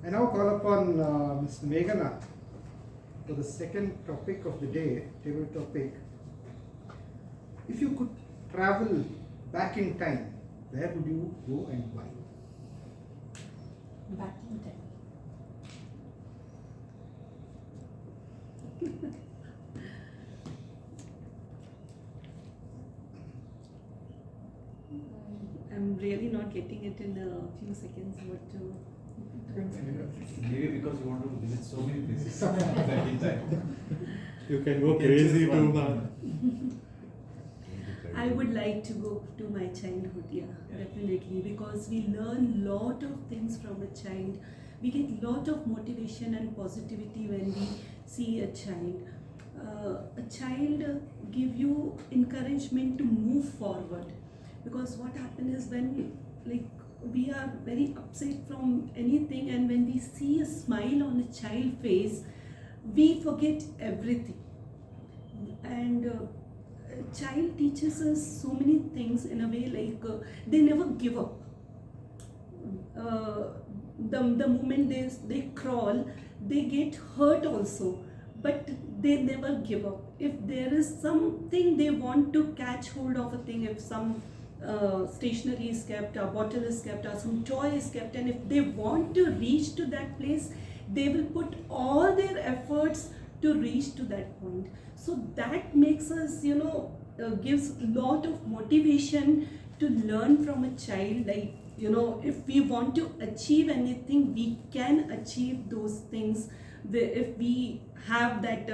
I now call upon Ms. Meghana for the second topic of the day, table topic. If you could travel back in time, where would you go and why? Back in time. I'm really not getting it in a few seconds what to. Maybe because you want to visit so many places at any time. You can go can crazy choose too, one. man. I would like to go to my childhood, yeah, definitely, because we learn lot of things from a child. We get lot of motivation and positivity when we see a child. A child give you encouragement to move forward, because what happens is when we are very upset from anything, and when we see a smile on a child face, we forget everything. And a child teaches us so many things in a way, they never give up. The moment they crawl, they get hurt also, but they never give up. If there is something they want to catch hold of a thing, if some stationery is kept, a bottle is kept, or some toy is kept, and if they want to reach to that place, they will put all their efforts to reach to that point. So that makes us, gives lot of motivation to learn from a child. If we want to achieve anything, we can achieve those things if we have that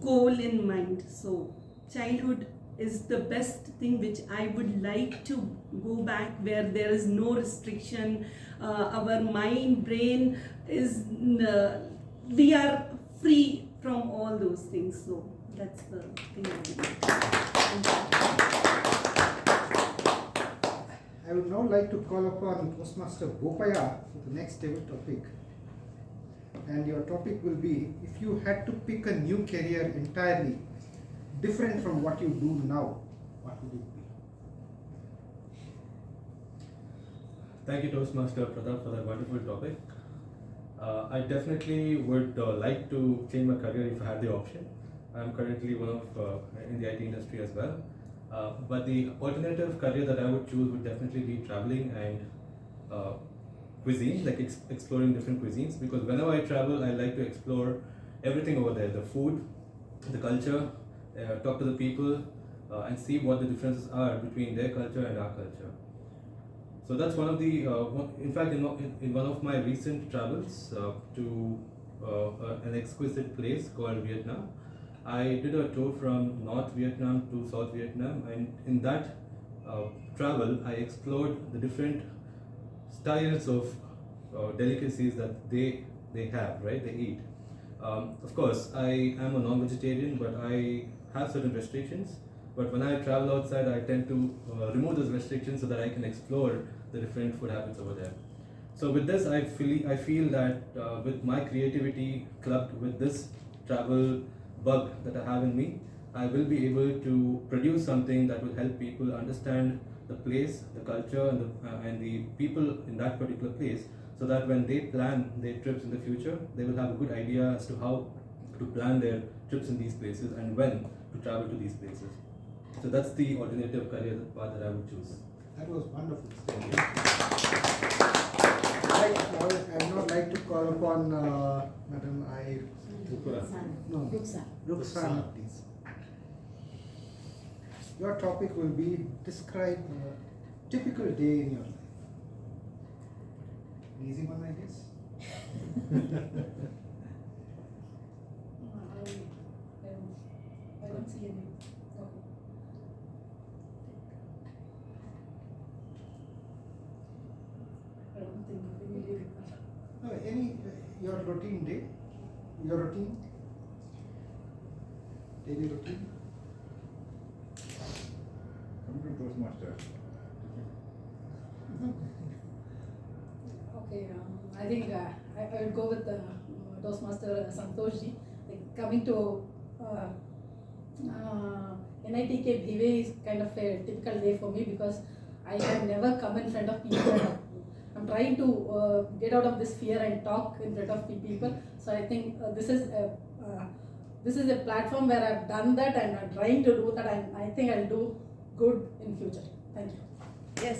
goal in mind. So childhood is the best thing which I would like to go back, where there is no restriction. Our mind, brain is, we are free from all those things. So that's the thing I would like to. I would now like to call upon Toastmaster Bopaya for the next table topic. And your topic will be, if you had to pick a new career entirely different from what you do now, what would it be? Thank you, Toastmaster Pratap, for that wonderful topic. I definitely would like to change my career if I had the option. I'm currently in the IT industry as well. But the alternative career that I would choose would definitely be traveling and cuisine, exploring different cuisines. Because whenever I travel, I like to explore everything over there: the food, the culture, talk to the people, and see what the differences are between their culture and our culture. So that's one of the, in fact, in one of my recent travels to an exquisite place called Vietnam, I did a tour from North Vietnam to South Vietnam, and in that travel, I explored the different styles of delicacies that they have, right? They eat. Of course, I am a non-vegetarian, but I have certain restrictions. But when I travel outside, I tend to remove those restrictions so that I can explore the different food habits over there. So with this, I feel that with my creativity clubbed with this travel bug that I have in me, I will be able to produce something that will help people understand the place, the culture, and the people in that particular place, so that when they plan their trips in the future, they will have a good idea as to how to plan their trips in these places and when to travel to these places. So that's the alternative career path that I would choose. That was wonderful. I would now like to call upon Madam Rukhsana, please. Your topic will be, describe a typical day in your life. An easy one, I guess. I don't see any. Okay. I don't think immediately. Any your routine day, your routine, daily routine. Come to Toastmaster. Okay, I think I will go with Toastmaster Santoshji. Coming to NITK BHIVE is kind of a typical day for me, because I have never come in front of people I'm trying to get out of this fear and talk in front of people. So I think this is a platform where I've done that and I'm trying to do that, and I think I'll do good in future. Thank you. Yes.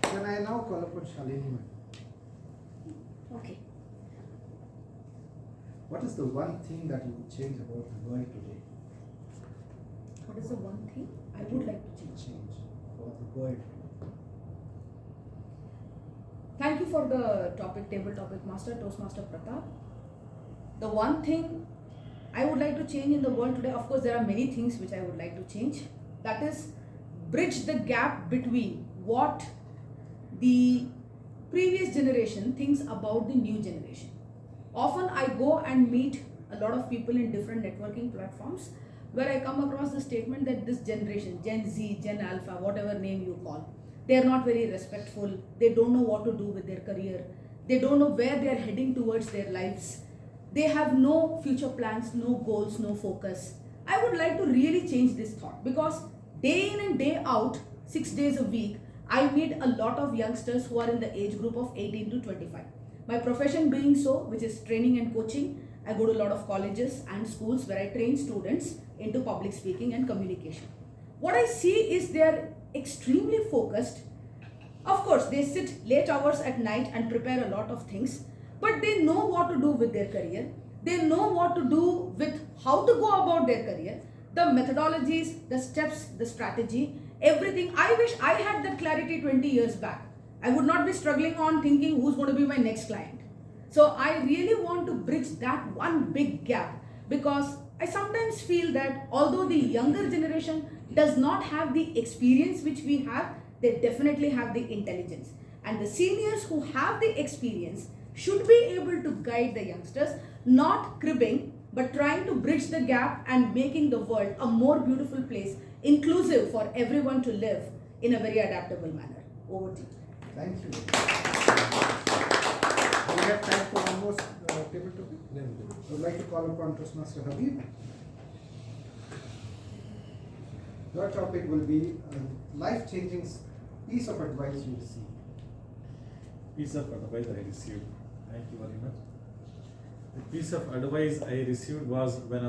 Can I now call upon Shalini ma'am? Okay. What is the one thing that you would change about the world today? What is the one thing I would like to change? Change about the world. Thank you for the topic, table topic master, Toastmaster Pratap. The one thing I would like to change in the world today, of course, there are many things which I would like to change. That is, bridge the gap between what the previous generation thinks about the new generation. Often I go and meet a lot of people in different networking platforms where I come across the statement that this generation, Gen Z, Gen Alpha, whatever name you call, they are not very respectful, they don't know what to do with their career, they don't know where they are heading towards their lives, they have no future plans, no goals, no focus. I would like to really change this thought, because day in and day out, 6 days a week, I meet a lot of youngsters who are in the age group of 18 to 25. My profession being so, which is training and coaching, I go to a lot of colleges and schools where I train students into public speaking and communication. What I see is they are extremely focused. Of course, they sit late hours at night and prepare a lot of things, but they know what to do with their career. They know what to do with how to go about their career, the methodologies, the steps, the strategy, everything. I wish I had that clarity 20 years back. I would not be struggling on thinking who's going to be my next client. So I really want to bridge that one big gap, because I sometimes feel that although the younger generation does not have the experience which we have, they definitely have the intelligence. And the seniors who have the experience should be able to guide the youngsters, not cribbing, but trying to bridge the gap and making the world a more beautiful place, inclusive for everyone to live in a very adaptable manner. Over to you. Thank you. We have time for one more table topic. I would like to call upon Toastmaster Habib. Your topic will be life-changing piece of advice you received. Piece of advice I received. Thank you very much. The piece of advice I received was when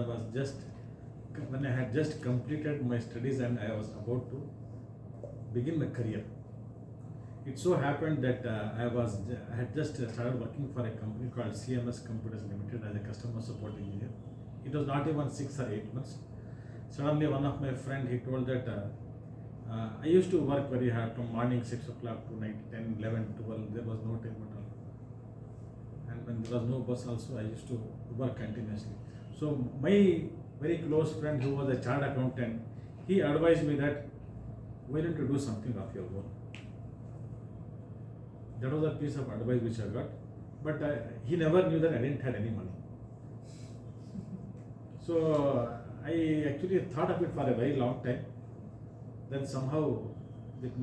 I had just completed my studies and I was about to begin my career. It so happened that I had just started working for a company called CMS Computers Limited as a customer support engineer. It was not even 6 or 8 months. Suddenly one of my friend, he told that I used to work very hard from morning 6 o'clock to night 10, 11, 12. There was no time at all. And when there was no bus also, I used to work continuously. So my very close friend who was a chartered accountant, he advised me that why don't you do something of your own. That was a piece of advice which I got, but he never knew that I didn't have any money. So I actually thought of it for a very long time. Then somehow, with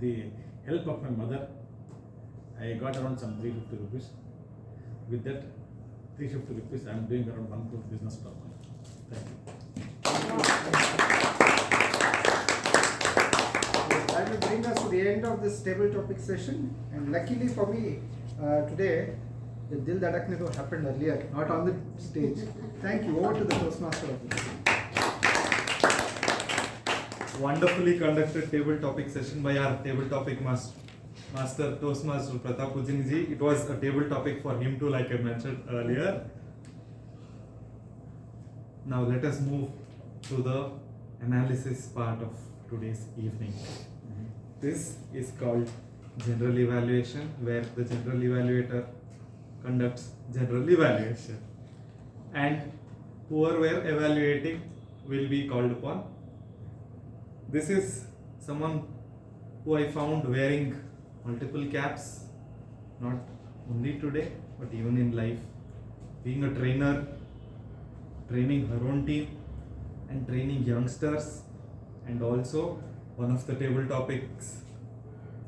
the help of my mother, I got around some 350 rupees. With that 350 rupees, I am doing around 1 crore business per month. Thank you. That will bring us to the end of this table topic session. And luckily for me, today, the Dil Dhadakne To happened earlier, not on the stage. Thank you. Over to the Toastmaster of the day. Wonderfully conducted table topic session by our table topic master Toastmaster Pratap Ujjini. It was a table topic for him too, like I mentioned earlier. Now let us move to the analysis part of today's evening. This is called general evaluation, where the general evaluator conducts general evaluation, and whoever we are evaluating will be called upon. This is someone who I found wearing multiple caps, not only today, but even in life. Being a trainer, training her own team, and training youngsters, and also one of the table topics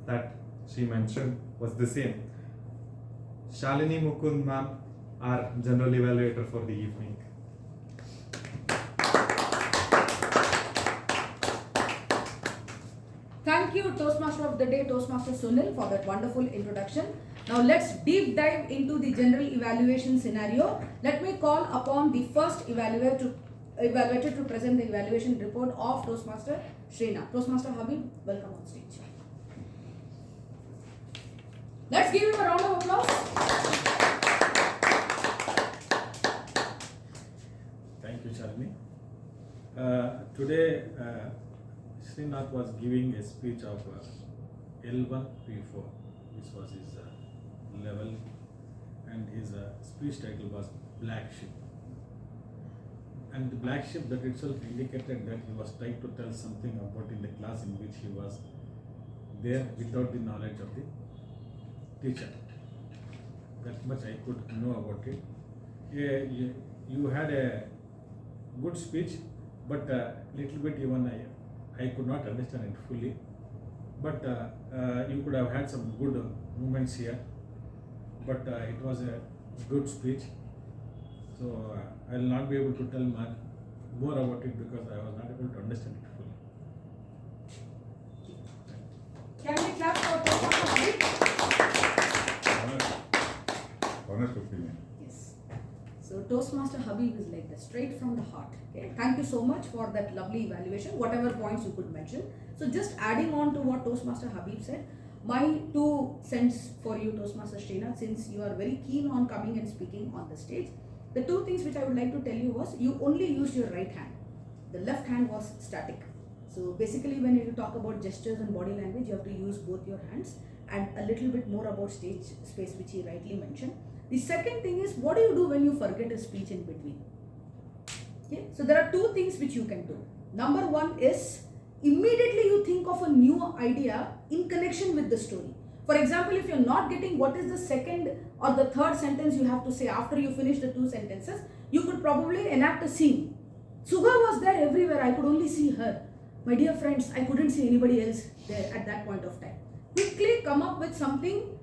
that she mentioned was the same. Shalini Mukund ma'am, our general evaluator for the evening. Thank Thank you, Toastmaster of the Day, Toastmaster Sunil, for that wonderful introduction. Now let's deep dive into the general evaluation scenario. Let me call upon the first evaluator to present the evaluation report of Toastmaster Srinath. Toastmaster Habib, welcome on stage. Let's give him a round of applause. Thank you, Shalini. Today, Srinath was giving a speech of L1 P4. This was his level, and his speech title was Black Sheep. And the black sheep, that itself indicated that he was trying to tell something about in the class in which he was there without the knowledge of the teacher. That much I could know about it. You had a good speech, but little bit even I could not understand it fully. But you could have had some good moments here. But it was a good speech. So I will not be able to tell more about it because I was not able to understand it fully. Can we clap for Toastmaster Habib? Honest opinion. Yes. So Toastmaster Habib is like that, straight from the heart. Okay. Thank you so much for that lovely evaluation, whatever points you could mention. So just adding on to what Toastmaster Habib said, my 2 cents for you, Toastmaster Srinath, since you are very keen on coming and speaking on the stage. The 2 things which I would like to tell you was, you only used your right hand. The left hand was static. So basically when you talk about gestures and body language, you have to use both your hands, and a little bit more about stage space, which he rightly mentioned. The second thing is, what do you do when you forget a speech in between? Okay, so there are 2 things which you can do. Number 1 is, immediately you think of a new idea in connection with the story. For example, if you're not getting what is the second or the third sentence you have to say after you finish the 2 sentences, you could probably enact a scene. Sugha was there everywhere, I could only see her. My dear friends, I couldn't see anybody else there at that point of time. Quickly come up with something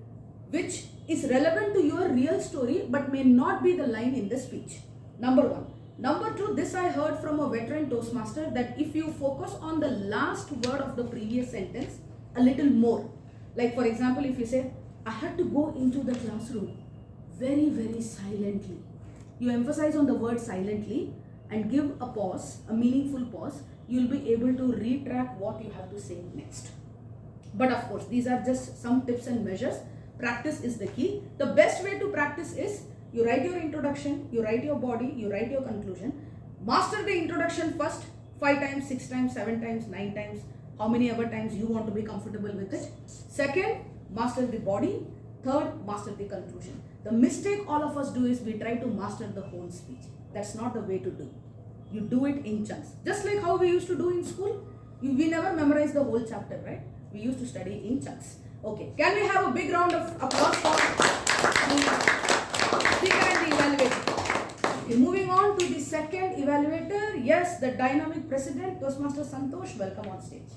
which is relevant to your real story but may not be the line in the speech. Number 1. Number 2, this I heard from a veteran Toastmaster, that if you focus on the last word of the previous sentence a little more, like for example, if you say, I had to go into the classroom very, very silently. You emphasize on the word silently and give a pause, a meaningful pause. You will be able to retrack what you have to say next. But of course, these are just some tips and measures. Practice is the key. The best way to practice is, you write your introduction, you write your body, you write your conclusion. Master the introduction first, 5 times, 6 times, 7 times, 9 times, how many ever times you want to be comfortable with it. Second, master the body. Third, master the conclusion. The mistake all of us do is we try to master the whole speech. That's not the way to do. You do it in chunks. Just like how we used to do in school. We never memorize the whole chapter, right? We used to study in chunks. Okay, can we have a big round of applause for the speaker and the evaluator? Okay, moving on to the second evaluator. Yes, the dynamic president, Toastmaster Santosh, welcome on stage.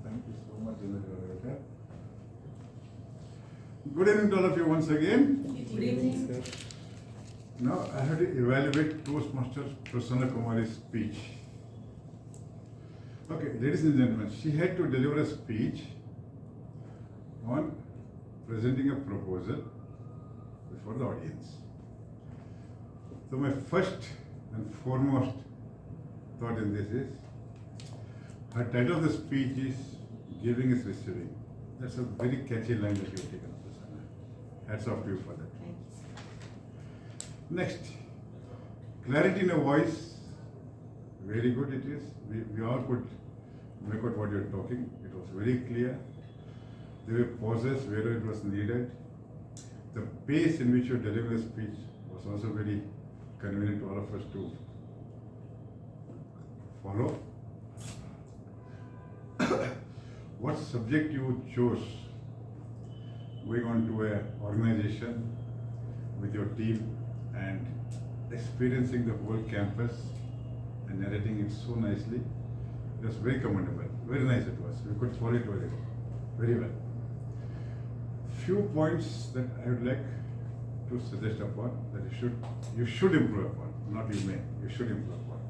Thank you so much, Evaluator. Good evening to all of you once again. Good evening. Now I have to evaluate Toastmaster Prasanna Kumari's speech. Okay, ladies and gentlemen, she had to deliver a speech on presenting a proposal before the audience. So my first and foremost thought in this is, her title of the speech is Giving is Receiving. That's a very catchy line that you have taken up, Prasanna. Hats off to you for that. Next, clarity in a voice. Very good it is. We all could make out what you're talking. It was very clear. There were pauses where it was needed. The pace in which you deliver the speech was also very convenient to all of us to follow. What subject you chose, going on to an organization with your team and experiencing the whole campus and narrating it so nicely. It was very commendable. Very nice it was. We could follow it very well. Few points that I would like to suggest upon that you should improve upon. Not you may, you should improve upon.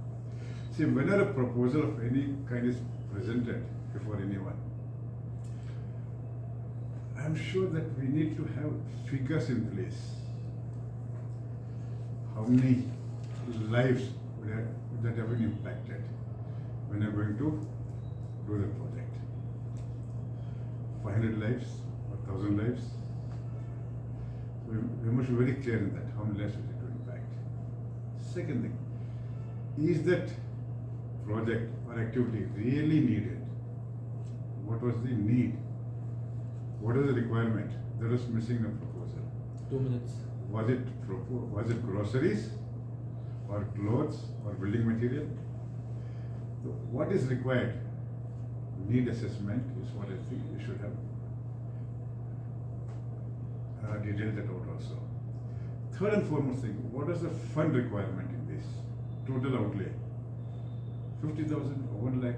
See, whenever a proposal of any kind is presented before anyone, I am sure that we need to have figures in place. How many lives that have been impacted when you are going to do the project? 500 lives or 1,000 lives? We must be very clear in that, how many lives is it to impact. Second thing, is that project or activity really needed? What was the need? What was the requirement that was missing in the proposal? 2 minutes. Was it groceries or clothes or building material? So what is required? Need assessment is what I think we should have detailed that out also. Third and foremost thing, what is the fund requirement in this? Total outlay. 50,000 or 1 lakh.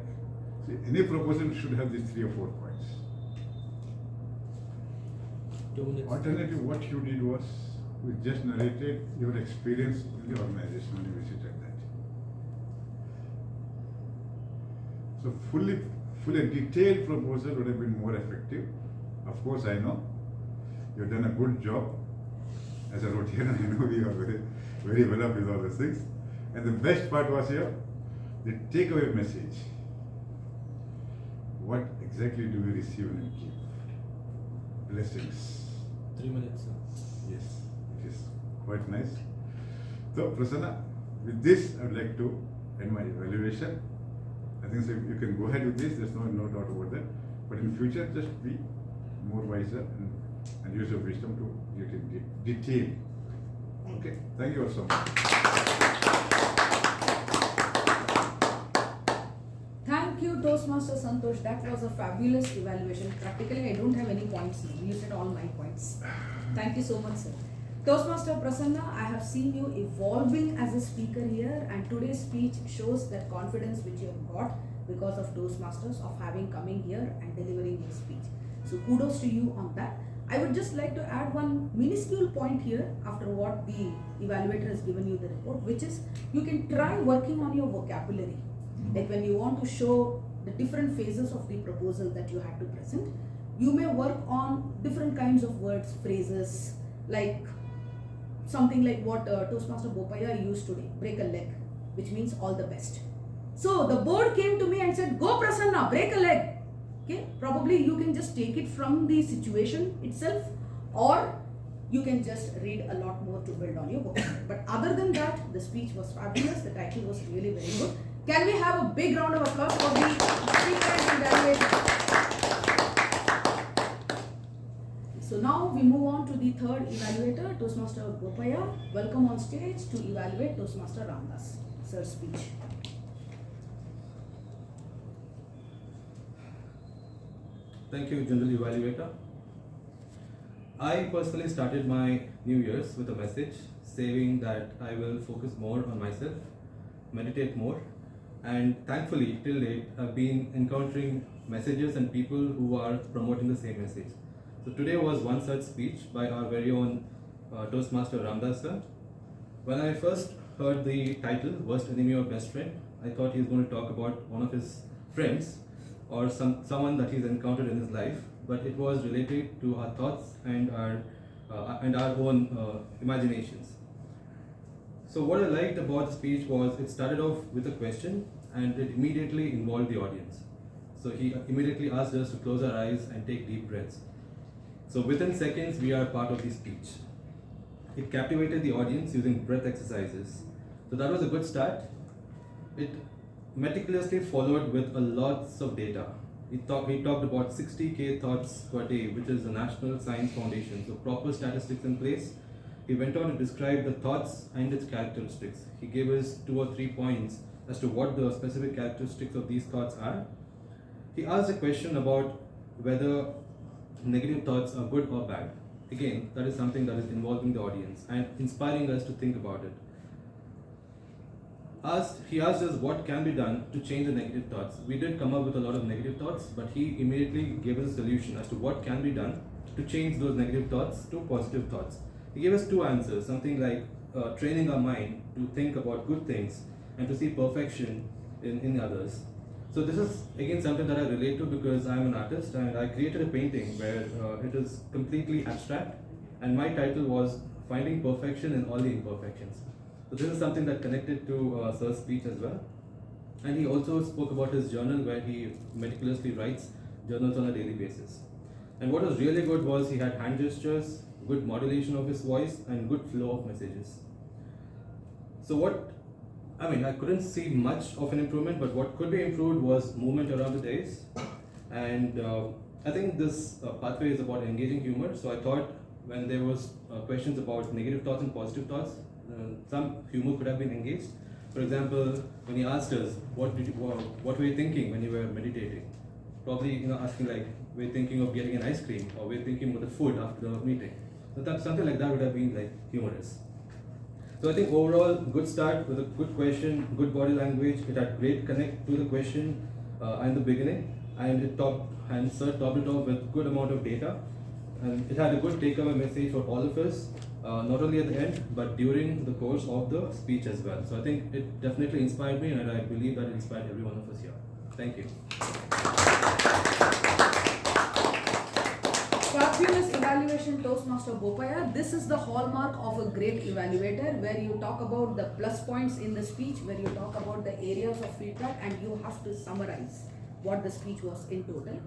See, any proposal should have these 3 or 4 points. 2 minutes. Alternative, what you did was, you just narrated your experience in the organization when you visited that. So fully detailed proposal would have been more effective. Of course, I know you've done a good job as a Rotarian. I know you are very, very well up with all these things. And the best part was here, the takeaway message. What exactly do we receive when we give? Blessings. 3 minutes. Yes, it is quite nice. So, Prasanna, with this, I would like to end my evaluation. I think so you can go ahead with this, there's no doubt about that. But in future, just be more wiser and use your wisdom to get in detail. Okay, thank you all so much. Thank you, Toastmaster Santosh. That was a fabulous evaluation. Practically, I don't have any points now. You said all my points. Thank you so much, sir. Toastmaster Prasanna, I have seen you evolving as a speaker here, and today's speech shows that confidence which you have got because of Toastmasters, of having coming here and delivering your speech. So kudos to you on that. I would just like to add one minuscule point here after what the evaluator has given you the report, which is you can try working on your vocabulary. Like when you want to show the different phases of the proposal that you had to present, you may work on different kinds of words, phrases, like something like what Toastmaster Bopaya used today, break a leg, which means all the best. So the board came to me and said, go Prasanna, break a leg. Okay, probably you can just take it from the situation itself, or you can just read a lot more to build on your vocabulary. But other than that, the speech was fabulous, the title was really very good. Can we have a big round of applause for the speaker and evaluator? So now we move on to the third evaluator, Toastmaster Bopaya. Welcome on stage to evaluate Toastmaster Ramdas, sir's speech. Thank you, General Evaluator. I personally started my New Year's with a message saying that I will focus more on myself, meditate more, and thankfully till date I've been encountering messages and people who are promoting the same message. So today was one such speech by our very own Toastmaster Ramdas sir. When I first heard the title, Worst Enemy or Best Friend, I thought he was going to talk about one of his friends or someone that he's encountered in his life, but it was related to our thoughts and our own imaginations. So what I liked about the speech was it started off with a question and it immediately involved the audience. So he immediately asked us to close our eyes and take deep breaths. So within seconds we are part of the speech. It captivated the audience using breath exercises. So that was a good start. It meticulously followed with a lots of data. He talked about 60k thoughts per day, which is the National Science Foundation. So proper statistics in place. He went on to describe the thoughts and its characteristics. He gave us 2 or 3 points as to what the specific characteristics of these thoughts are. He asked a question about whether negative thoughts are good or bad. Again, that is something that is involving the audience and inspiring us to think about it. He asked us what can be done to change the negative thoughts. We did come up with a lot of negative thoughts, but he immediately gave us a solution as to what can be done to change those negative thoughts to positive thoughts. He gave us 2 answers, something like training our mind to think about good things and to see perfection in others. So this is again something that I relate to because I'm an artist and I created a painting where it is completely abstract, and my title was Finding Perfection in All the Imperfections. So this is something that connected to Sir's speech as well. And he also spoke about his journal where he meticulously writes journals on a daily basis. And what was really good was he had hand gestures, good modulation of his voice, and good flow of messages. So I couldn't see much of an improvement, but what could be improved was movement around the days. And I think this pathway is about engaging humor. So I thought when there was questions about negative thoughts and positive thoughts, some humor could have been engaged. For example, when he asked us, what were you thinking when you were meditating? Probably, asking like, we're thinking of getting an ice cream, or we're thinking about the food after the meeting. So that something like that would have been like humorous. So I think overall, good start with a good question, good body language. It had great connect to the question in the beginning, and Sir topped it off with good amount of data, and it had a good takeaway message for all of us, not only at the end but during the course of the speech as well. So I think it definitely inspired me, and I believe that it inspired every one of us here. Thank you. Fabulous evaluation, Toastmaster Bopaya. This is the hallmark of a great evaluator, where you talk about the plus points in the speech, where you talk about the areas of feedback, and you have to summarize what the speech was in total.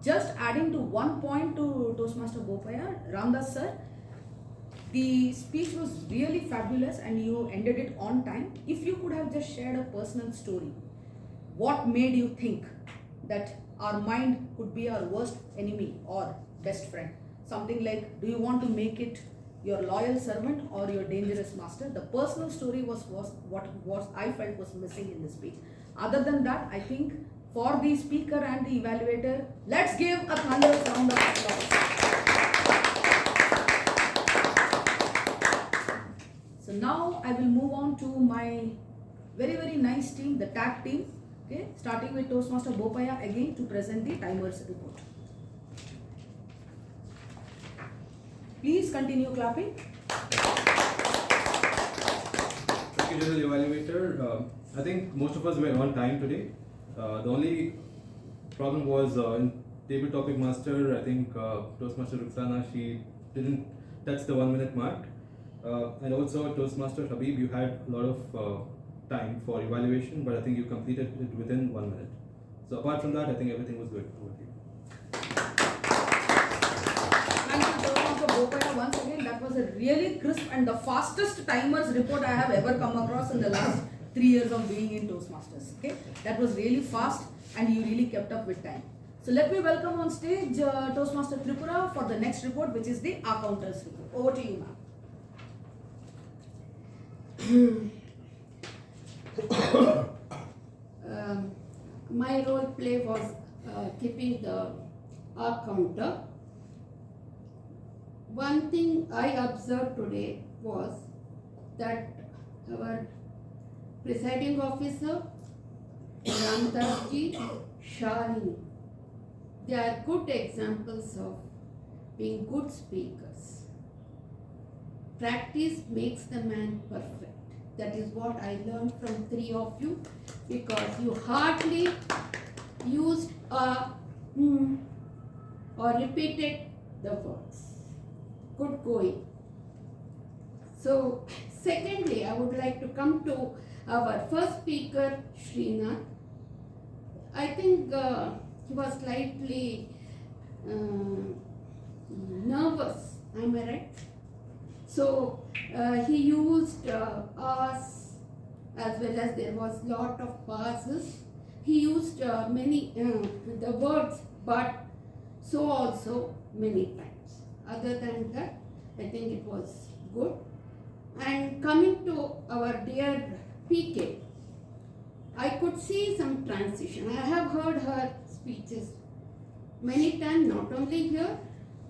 Just adding to one point to Toastmaster Bopaya, Ramdas sir, the speech was really fabulous and you ended it on time. If you could have just shared a personal story, what made you think that our mind could be our worst enemy or best friend? Something like, do you want to make it your loyal servant or your dangerous master? The personal story was what I felt was missing in the speech. Other than that, I think for the speaker and the evaluator, let's give a thunderous round of applause. So now I will move on to my very nice team, the tag team. Okay, starting with Toastmaster Bopaya again to present the timers report. Please continue clapping. Thank you, General Evaluator. I think most of us were on time today. The only problem was in Table Topic Master, I think Toastmaster Ruxana, she didn't touch the 1 minute mark. And also Toastmaster Habib, you had a lot of time for evaluation, but I think you completed it within 1 minute. So apart from that, I think everything was good. Over to you. Thank you, Toastmaster Bopaya. Once again, that was a really crisp and the fastest timers report I have ever come across in the last 3 years of being in Toastmasters. Okay, that was really fast and you really kept up with time. So let me welcome on stage Toastmaster Tripura for the next report, which is the accounters report. Over to you, ma'am. My role play was keeping the counter. One thing I observed today was that our presiding officer, Ramdas ji, Shalini, they are good examples of being good speakers. Practice makes the man perfect. That is what I learned from 3 of you, because you hardly used or repeated the words. Good going. So, secondly, I would like to come to our first speaker, Srinath. I think he was slightly nervous, am I right? So he used us, as well as there was lot of passes. He used many the words but, so also many times. Other than that, I think it was good. And coming to our dear PK, I could see some transition. I have heard her speeches many times, not only here,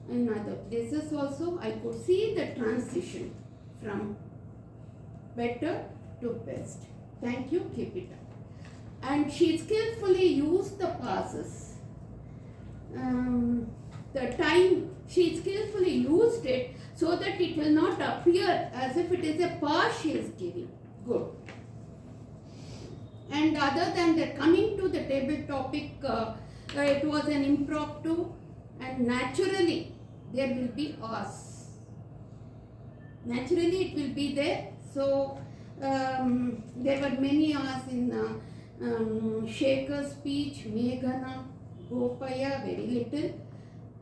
in other places also. I could see the transition from better to best. Thank you, keep it up. And she skillfully used the pauses. The time, she skillfully used it so that it will not appear as if it is a pause she is giving. Good. And other than that, coming to the table topic, it was an impromptu, and naturally there will be us. Naturally it will be there. So there were many us in Shekhar's speech, Meghana, Gopaya, very little.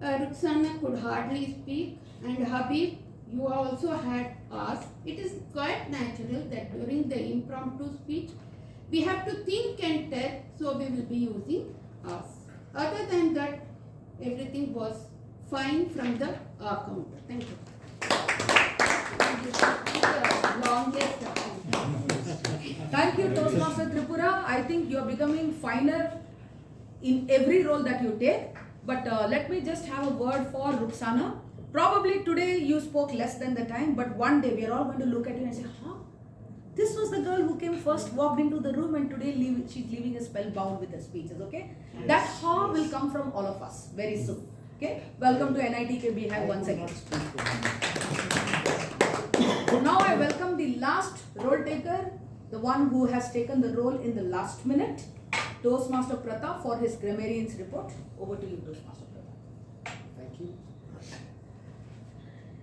Ruxana could hardly speak, and Habib, you also had us. It is quite natural that during the impromptu speech, we have to think and tell, so we will be using us. Other than that, everything was fine from the counter. Thank you. Longest. Thank you, Toastmaster Tripura. I think you are becoming finer in every role that you take. But let me just have a word for Ruxana. Probably today you spoke less than the time, but one day we are all going to look at you and say, huh? This was the girl who came first, walked into the room, and today she's leaving us spellbound with her speeches, okay? Yes. That huh will come from all of us very soon, okay? Welcome to NITK BHIVE once again. Now I welcome the last role taker, the one who has taken the role in the last minute, Toastmaster Pratap, for his grammarian's report. Over to you, Toastmaster Pratap. Thank you.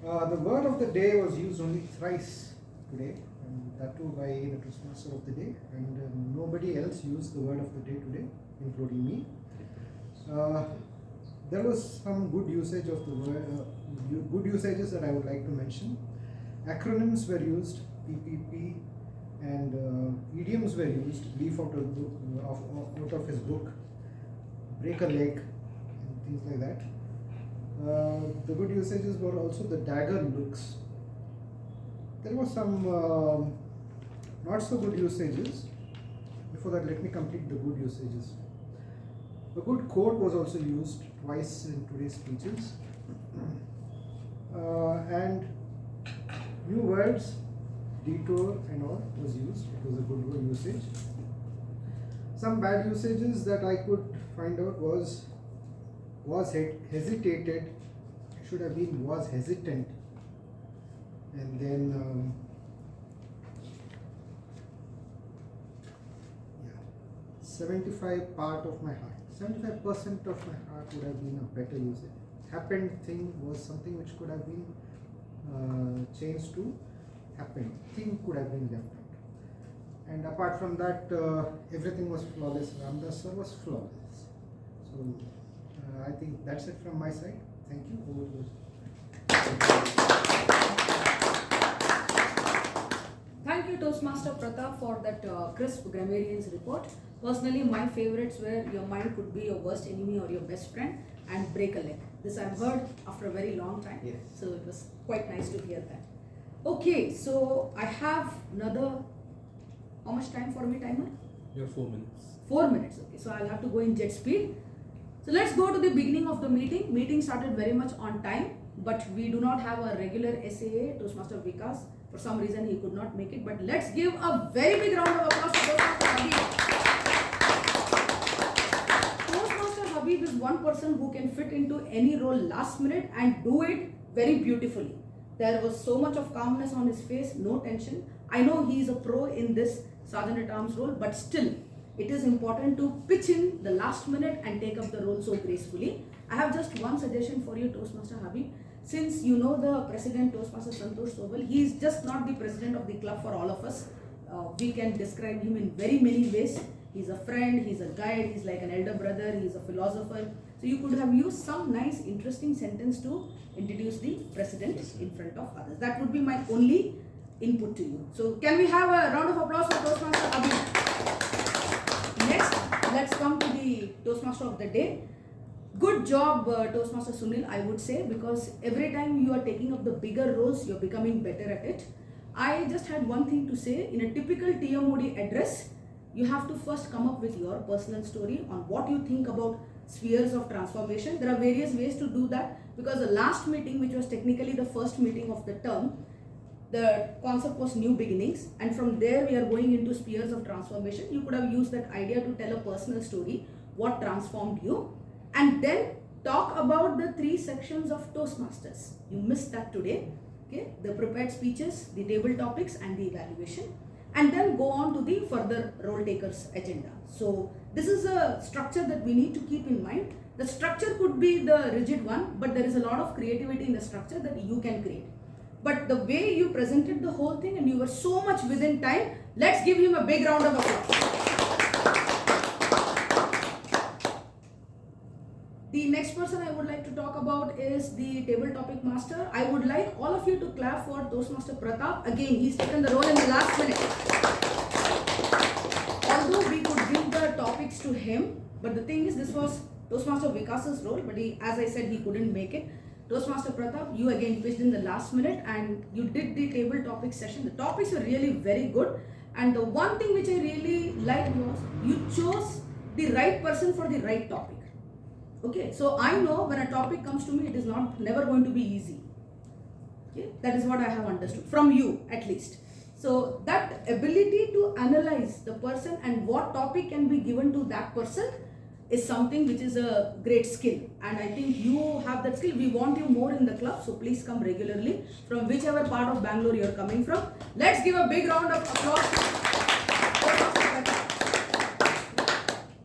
The word of the day was used only thrice today, and that too by the Toastmaster of the day, and nobody else used the word of the day today, including me. There was some good usage of the word, good usages that I would like to mention. Acronyms were used, PPP, and idioms were used. Leaf out of his book, break a leg, and things like that. The good usages were also the dagger looks. There were some not so good usages. Before that, let me complete the good usages. A good quote was also used twice in today's speeches. And new words, detour and all was used. It was a good usage. Some bad usages that I could find out was hesitated, should have been was hesitant, and then 75 part of my heart, 75% of my heart would have been a better usage. Happened thing was something which could have been changed to happened. Thing could have been left out. And apart from that, everything was flawless. Ramdas sir was flawless. So I think that's it from my side. Thank you. Over to you. Thank you, Toastmaster Pratap, for that crisp grammarian's report. Personally, my favorites were your mind could be your worst enemy or your best friend, and break a leg. This I've heard after a very long time. Yes. So it was quite nice to hear that. Okay, so I have another, how much time for me, timer? You have 4 minutes. 4 minutes, okay. So I'll have to go in jet speed. So let's go to the beginning of the meeting. Meeting started very much on time, but we do not have a regular SAA, Toastmaster Vikas. For some reason he could not make it, but let's give a very big round of applause to Toastmaster Habib. Toastmaster Habib is one person who can fit into any role last minute and do it very beautifully. There was so much of calmness on his face, no tension. I know he is a pro in this Sergeant at Arms role, but still, it is important to pitch in the last minute and take up the role so gracefully. I have just one suggestion for you, Toastmaster Habib. Since you know the president, Toastmaster Santosh Sobal, he is just not the president of the club for all of us. We can describe him in very many ways. He's a friend, he's a guide, he's like an elder brother, he's a philosopher. So you could have used some nice, interesting sentence to introduce the president in front of others. That would be my only input to you. So can we have a round of applause for Toastmaster Habib? Next, let's come to the Toastmaster of the day. Good job, Toastmaster Sunil, I would say, because every time you are taking up the bigger roles, you're becoming better at it. I just had one thing to say. In a typical TMOD address, you have to first come up with your personal story on what you think about spheres of transformation. There are various ways to do that, because the last meeting, which was technically the first meeting of the term, the concept was new beginnings, and from there we are going into spheres of transformation. You could have used that idea to tell a personal story, what transformed you, and then talk about the 3 sections of Toastmasters. You missed that today, okay? The prepared speeches, the table topics, and the evaluation. and then go on to the further role takers agenda. So this is a structure that we need to keep in mind. The structure could be the rigid one, but there is a lot of creativity in the structure that you can create. But the way you presented the whole thing and you were so much within time, let's give him a big round of applause. The next person I would like to talk about is the table topic master. I would like all of you to clap for Toastmaster Pratap. Again, he's taken the role in the last minute. Although we could give the topics to him, but the thing is, this was Toastmaster Vikas's role, but as I said, he couldn't make it. Toastmaster Pratap, you again pitched in the last minute and you did the table topic session. The topics were really very good. And the one thing which I really liked was you chose the right person for the right topic. Okay, so I know when a topic comes to me, it is never going to be easy. Okay, that is what I have understood from you at least. So that ability to analyze the person and what topic can be given to that person is something which is a great skill, and I think you have that skill. We want you more in the club, so please come regularly from whichever part of Bangalore you are coming from. Let's give a big round of applause.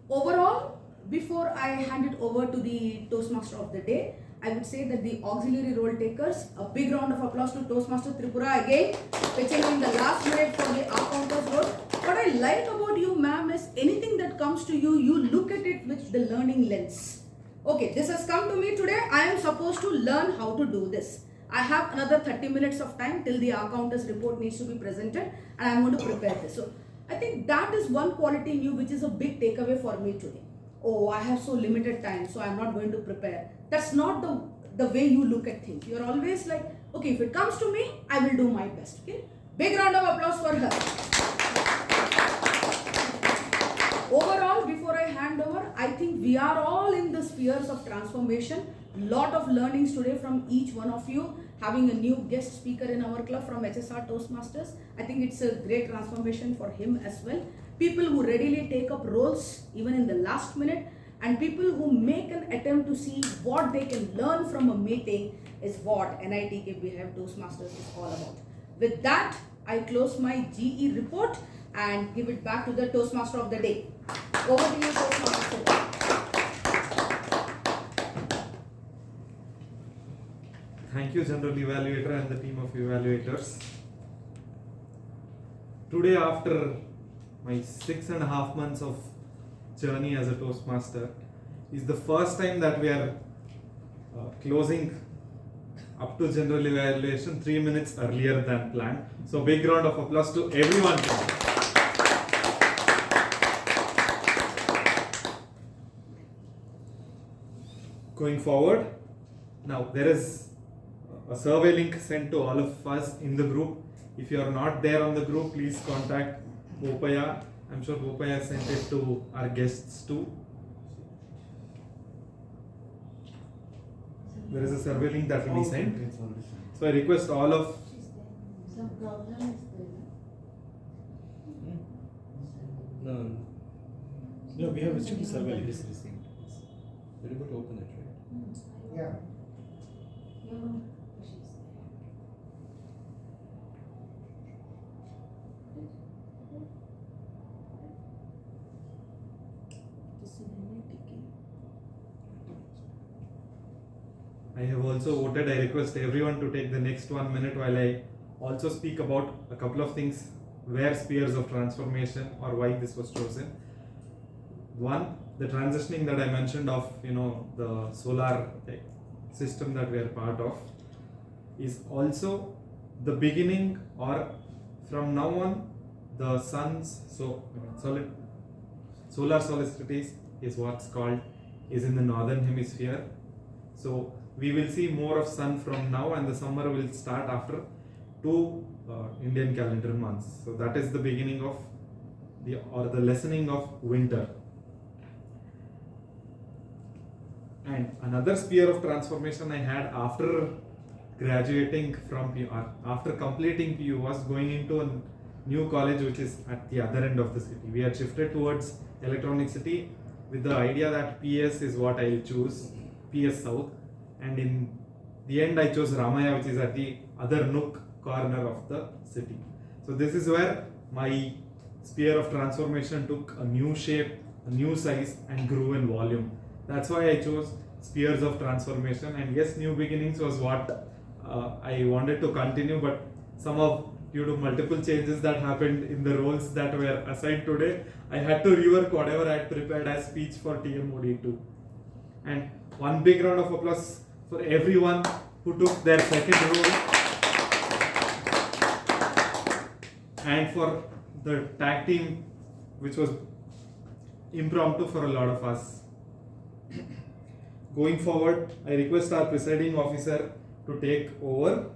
Overall, before I hand it over to the Toastmaster of the day, I would say that the auxiliary role takers, a big round of applause to Toastmaster Tripura again, pitching in the last minute for the accounters role. What I like about you, ma'am, is anything that comes to you, you look at it with the learning lens. Okay, this has come to me today. I am supposed to learn how to do this. I have another 30 minutes of time till the accounters report needs to be presented, and I am going to prepare this. So I think that is one quality in you which is a big takeaway for me today. Oh, I have so limited time, so I am not going to prepare. That's not the way you look at things. You are always like, okay, if it comes to me, I will do my best. Okay, big round of applause for her. Overall, before I hand over, I think we are all in the spheres of transformation. Lot of learnings today from each one of you. Having a new guest speaker in our club from HSR Toastmasters, I think it's a great transformation for him as well. People who readily take up roles even in the last minute, and people who make an attempt to see what they can learn from a meeting is what NITK BHIVE Toastmasters is all about. With that, I close my GE report and give it back to the Toastmaster of the day. Over to you, Toastmaster. Thank you, General Evaluator and the team of evaluators. Today, after my 6.5 months of journey as a Toastmaster, is the first time that we are closing up to general evaluation 3 minutes earlier than planned. So big round of applause to everyone. Going forward, now there is a survey link sent to all of us in the group. If you are not there on the group, please contact Bopaya. I'm sure Bopaya sent it to our guests too. There is a survey link that will be sent. So I request all of Some problem is there. No, we have received the survey link. We're able to open it, right? Yeah. I have also voted. I request everyone to take the next 1 minute while I also speak about a couple of things where spheres of transformation or why this was chosen. One, the transitioning that I mentioned of the solar system that we are part of is also the beginning, or from now on the sun's solar solstice is what's called is in the northern hemisphere. So we will see more of sun from now, and the summer will start after 2 Indian calendar months. So that is the beginning of the lessening of winter. And another sphere of transformation I had after graduating from PU, after completing PU, was going into a new college which is at the other end of the city. We had shifted towards Electronic City with the idea that PS is what I'll choose, PS South, and in the end I chose Ramaya, which is at the other nook corner of the city. So this is where my sphere of transformation took a new shape, a new size, and grew in volume. That's why I chose spheres of transformation. And yes, new beginnings was what I wanted to continue, but somehow due to multiple changes that happened in the roles that were assigned today, I had to rework whatever I had prepared as speech for TMOD2. And one big round of applause for everyone who took their second role, and for the tag team, which was impromptu for a lot of us. Going forward, I request our presiding officer to take over.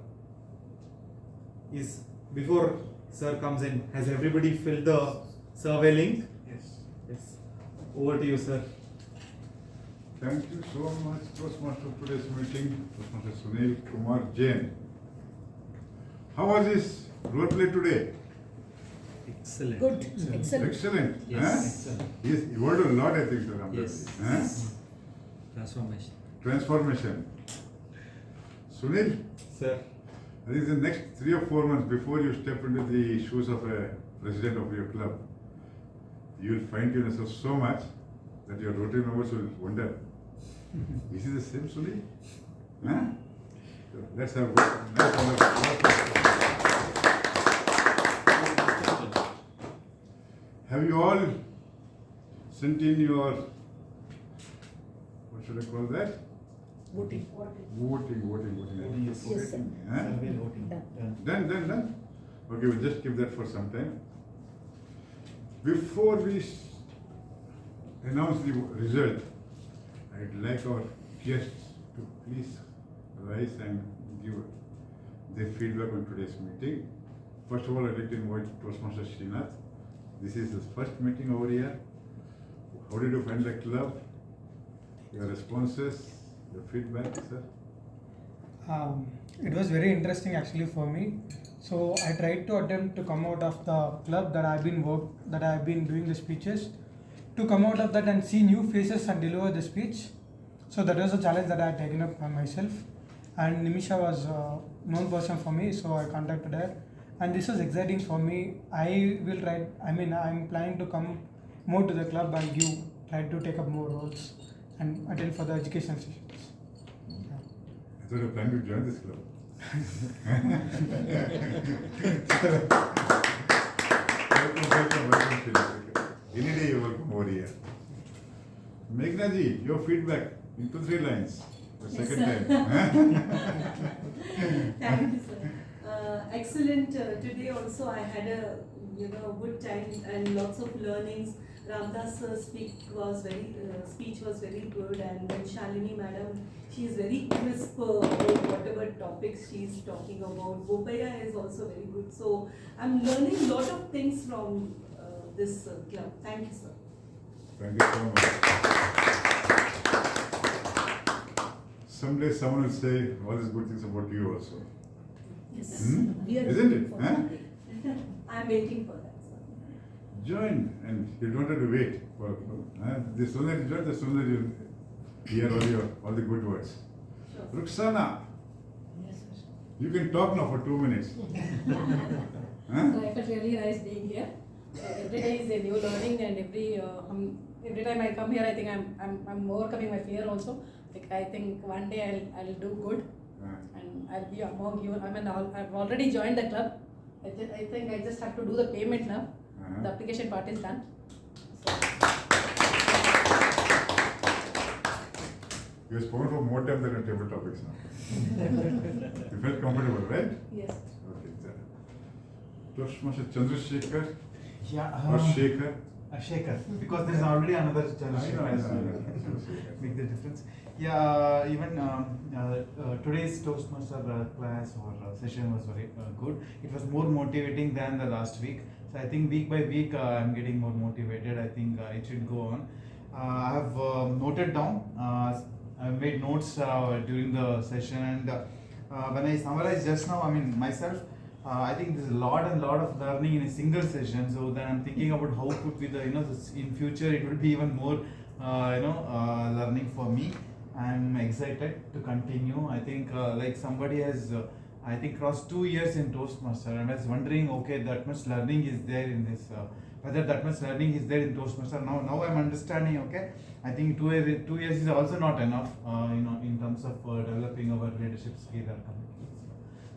Before sir comes in, has everybody filled the survey link? Yes. Yes. Over to you, sir. Thank you so much, Toastmaster, of today's meeting, Toastmaster Sunil Kumar Jain. How was this role play today? Excellent. Good. Excellent. Excellent. Yes. Huh? Excellent. Yes, you worked a lot, I think, sir. on that. Yes. Huh? Transformation. Transformation. Sunil, Sir. I think the next 3 or 4 months before you step into the shoes of a president of your club, you will find yourself so much that your rotary members will wonder, is he the same Sunil? Huh? So let's have a nice round of applause. Have you all sent in your, what should I call that? Voting. Voting. Yes. Yes, sir. Huh? Survey voting. Done. Okay, we'll just keep that for some time. Before we announce the result, I'd like our guests to please rise and give their feedback on today's meeting. First of all, I'd like to invite Toastmaster Srinath. This is his first meeting over here. How did you find the club? Your responses, your feedback, sir? It was very interesting actually for me. So I tried to attempt to come out of the club that I've been doing the speeches, to come out of that and see new faces and deliver the speech. So that was a challenge that I had taken up by myself. And Nimisha was a known person for me, so I contacted her. And this was exciting for me. I'm planning to come more to the club and try to take up more roles and attend for the education sessions. I thought you planned to join this club. Welcome. Any day you're welcome over here. Meghna ji, your feedback in 2-3 lines. The Yes, second sir. time. Thank you, sir. Excellent. Today also I had a good time and lots of learnings. Ramdas sir's speech was very good, and then Shalini madam, she is very crisp about whatever topics she is talking about. Bopaya is also very good. So I'm learning a lot of things from this club. Thank you, sir. Thank you so much. Someday someone will say all these good things about you also. Yes. We are Isn't it? waiting for Huh? that. I'm waiting for that, sir. Join, and you don't have to wait for the sooner you join, the sooner you hear all the good words. Sure. Ruxana, Yes, sir. you can talk now for 2 minutes. Huh? So I felt really nice being here. Every day is a new learning, and every time I come here, I think I'm overcoming my fear also. Like I think one day I'll do good, and I'll be among you. I've already joined the club. I think I just have to do the payment now. The application part is done. So, You have spoken for more time than a table topics now. You felt comfortable, right? yes. Okay, sir. Toastmaster Chandrasekhar Yeah. or Shekhar? Shekhar, because there's already another Chandrasekhar. I know. Make the difference. Yeah, even today's Toastmaster class or session was very good. It was more motivating than the last week. So I think week by week I'm getting more motivated. I think it should go on. I have noted down. I made notes during the session, and when I summarized just now, myself. I think there's a lot of learning in a single session. So then I'm thinking about how could be in future it will be even more learning for me. I'm excited to continue. I think like somebody has I think crossed 2 years in Toastmaster, and I was wondering, okay, that much learning is there in this, whether that much learning is there in Toastmaster. Now I'm understanding, okay, I think 2 years is also not enough, in terms of developing our leadership skill or communication.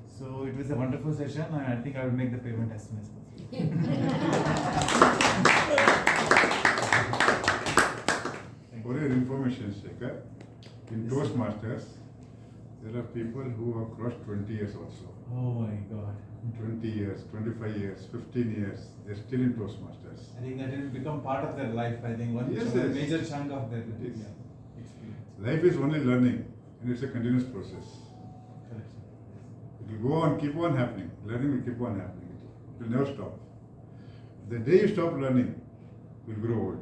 So it was a wonderful session, and I think I will make the payment as soon as possible. For your information, Shekhar, in Toastmasters, there are people who have crossed 20 years also. Oh my God. 20 years, 25 years, 15 years, they're still in Toastmasters. I think that will become part of their life. I think one Yes, a yes. major chunk of their It is. experience. Life is only learning, and it's a continuous process. Correct. It will go on, keep on happening. Learning will keep on happening. It will never stop. The day you stop learning, you will grow old.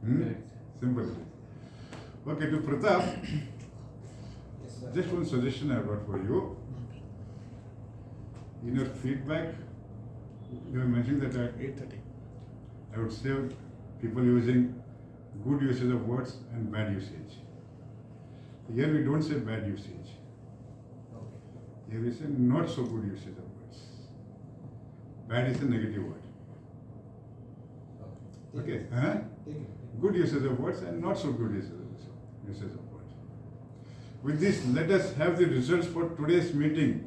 Correct. Simple it is. Okay, to Pratap, just one suggestion I got for you. In your feedback, you have mentioned that at 8:30, I would say people using good usage of words and bad usage. Here we don't say bad usage. Here we say not so good usage of words. Bad is a negative word. Okay, huh? Good usage of words and not so good usage of words. With this, let us have the results for today's meeting.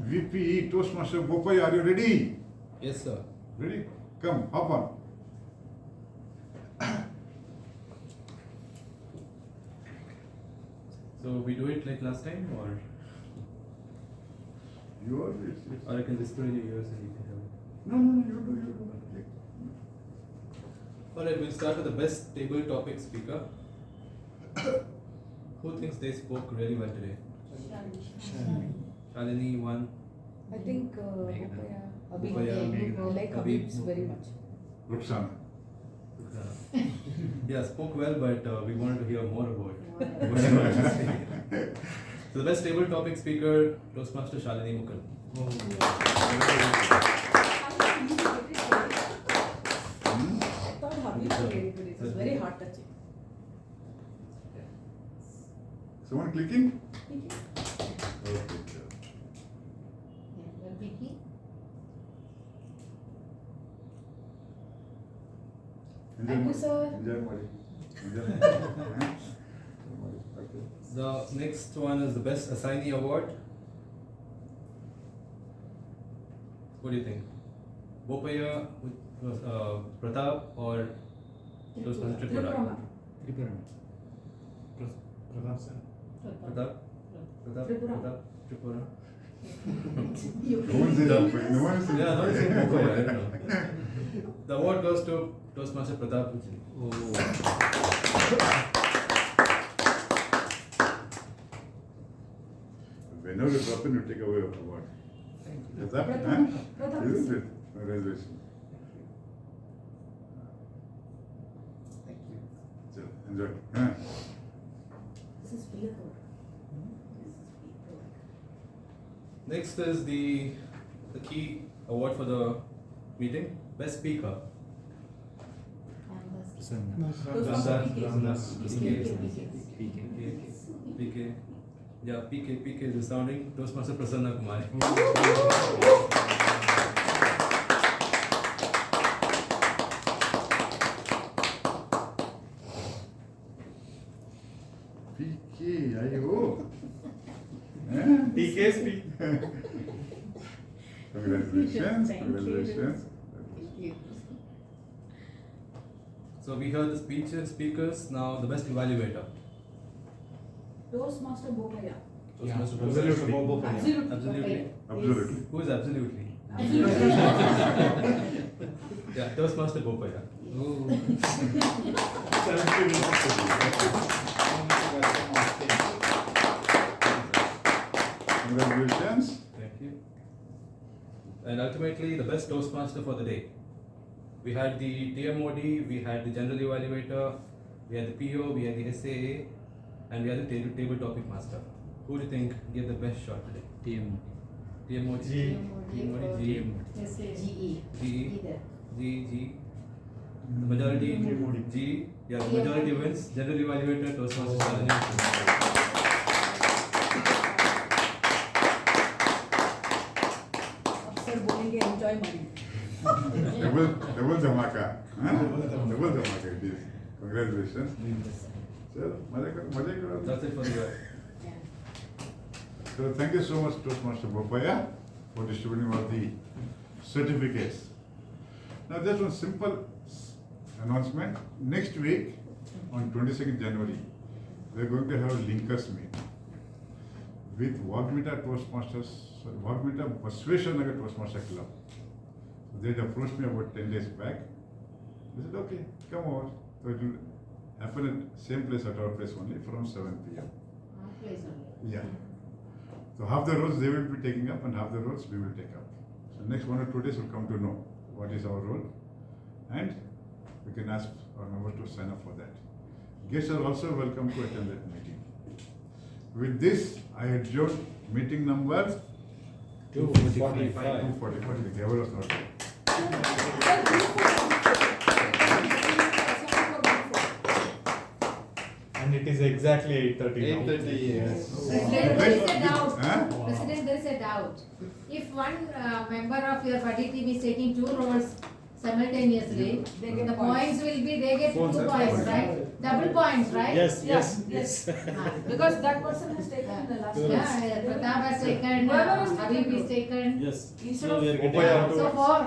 VPE Toastmaster Bopai, are you ready? Yes, sir. Ready? Come, hop on. So we do it like last time, or You are I can whisper in your ears and you can have it. No, you do. Alright, we'll start with the best table topic speaker. Who thinks they spoke really well today? Shalini, one. I think Habib, Upaya, I like Habib's very much. Ruxana. Yeah, spoke well, but we wanted to hear more about what she wanted to say. So the best table topic speaker, Toastmaster Shalini Mukal. I thought Habib was very good. It was very heart touching. Someone clicking? Vicky? Okay, sure. Vicky? Thank you, sir. Enjoy, Mari. Enjoy. Okay. The next one is the best assignee award. What do you think? Bopaya, Pratap, or Toastmaster Tripura? Pratap sir. Pratap? Pratap? Tripura? No one says Bopai. No one says Yeah, no one said Bopai. Bopaya, I don't know. The award goes to Toastmaster Pratap. Whenever you drop in, you take away a word. Is that? Huh? Isn't it? Congratulations. Thank you. So, enjoy. Huh? This is beautiful. Next is the key award for the meeting. Best speaker. PK. Yeah, PK is resounding. Toastmaster Prasanna Kumari. PK, ayo. TK speak. Congratulations. Thank you. Congratulations. So we heard the speakers. Now the best evaluator. Toastmaster Bopaya. Toastmaster Absolutely. Prasanna. Absolutely. Absolutely. Absolutely. Who is absolutely? Absolutely. Yeah, Toastmaster Bopaya. Congratulations. Thank you. And ultimately, the best Toastmaster for the day. We had the TMOD, we had the General Evaluator, we had the PO, we had the SAA, and we had the table topic master. Who do you think gave the best shot today? TMOD. TMOD. GE. GE. G. The majority. G. Yeah, the majority wins. General Evaluator, Toastmaster Shalini. double dhamaka. Double dhamaka it is. Congratulations. So, maza karo. That's it for the So thank you so much Toastmaster Bopaya for distributing all the certificates. Now just one simple announcement. Next week on 22nd January, we are going to have a linkers meet with Wagmita Toastmasters, Wagmita Basveshwar Toastmaster Club. So they had approached me about 10 days back. They said, okay, come over. So it will happen at same place at our place only from 7 p.m. Yeah. So half the roles they will be taking up and half the roles we will take up. So next 1 or 2 days we'll come to know what is our role and we can ask our members to sign up for that. Guests are also welcome to attend that meeting. With this, I adjourn meeting number 245. 245. The gavel was not there. And it is exactly 8:30 now. 8:30, yes. President, there is a doubt. Huh? President, there is a doubt. If one member of your buddy team is taking 2 roles simultaneously, the points will be, they get 2 points, right? Double points, right? Yes. Because that person has taken the last one. Yeah, Pratap has taken, Habib is taken. Yes. Instead of, So 4,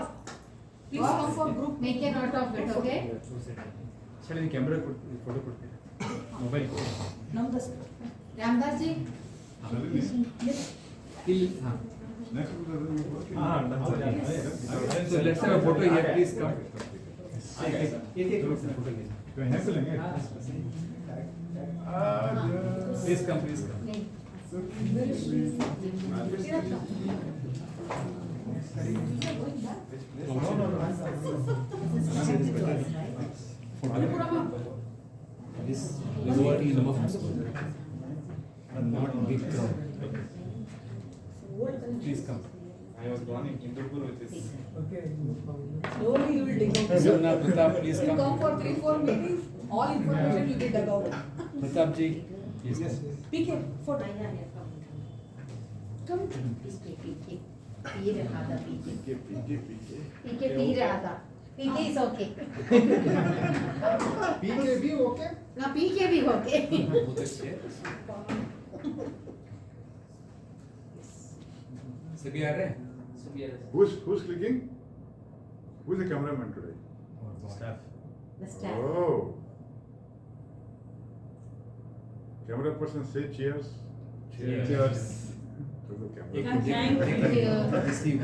please come for group. make a note of it, okay? Sir ನೀವು camera photo ಕೊಡ್ತೀರಾ mobile Namdas. Ramdas ji? ಇಲ್ಲಿ ಹಾಂ Next So let's have a photo here, please come. Please come, please come. This is what he loves. And not big crowd. Please come. I was born in Hindupur, which is Slowly you will dig out. Sona, Pratap, please You come come. for 3-4 meetings, all information will be dug out. Pratap ji, please come. PK, photo. Come. PK. P रहा था PK. PK P रहा था. PK is okay. PK भी okay? ना PK भी okay. बहुत अच्छे हैं. सभी आ रहे हैं? Who's clicking? Who's the cameraman today? staff. The staff. Oh. Camera person say cheers. Cheers. To the camera. एक Thank you. Receive.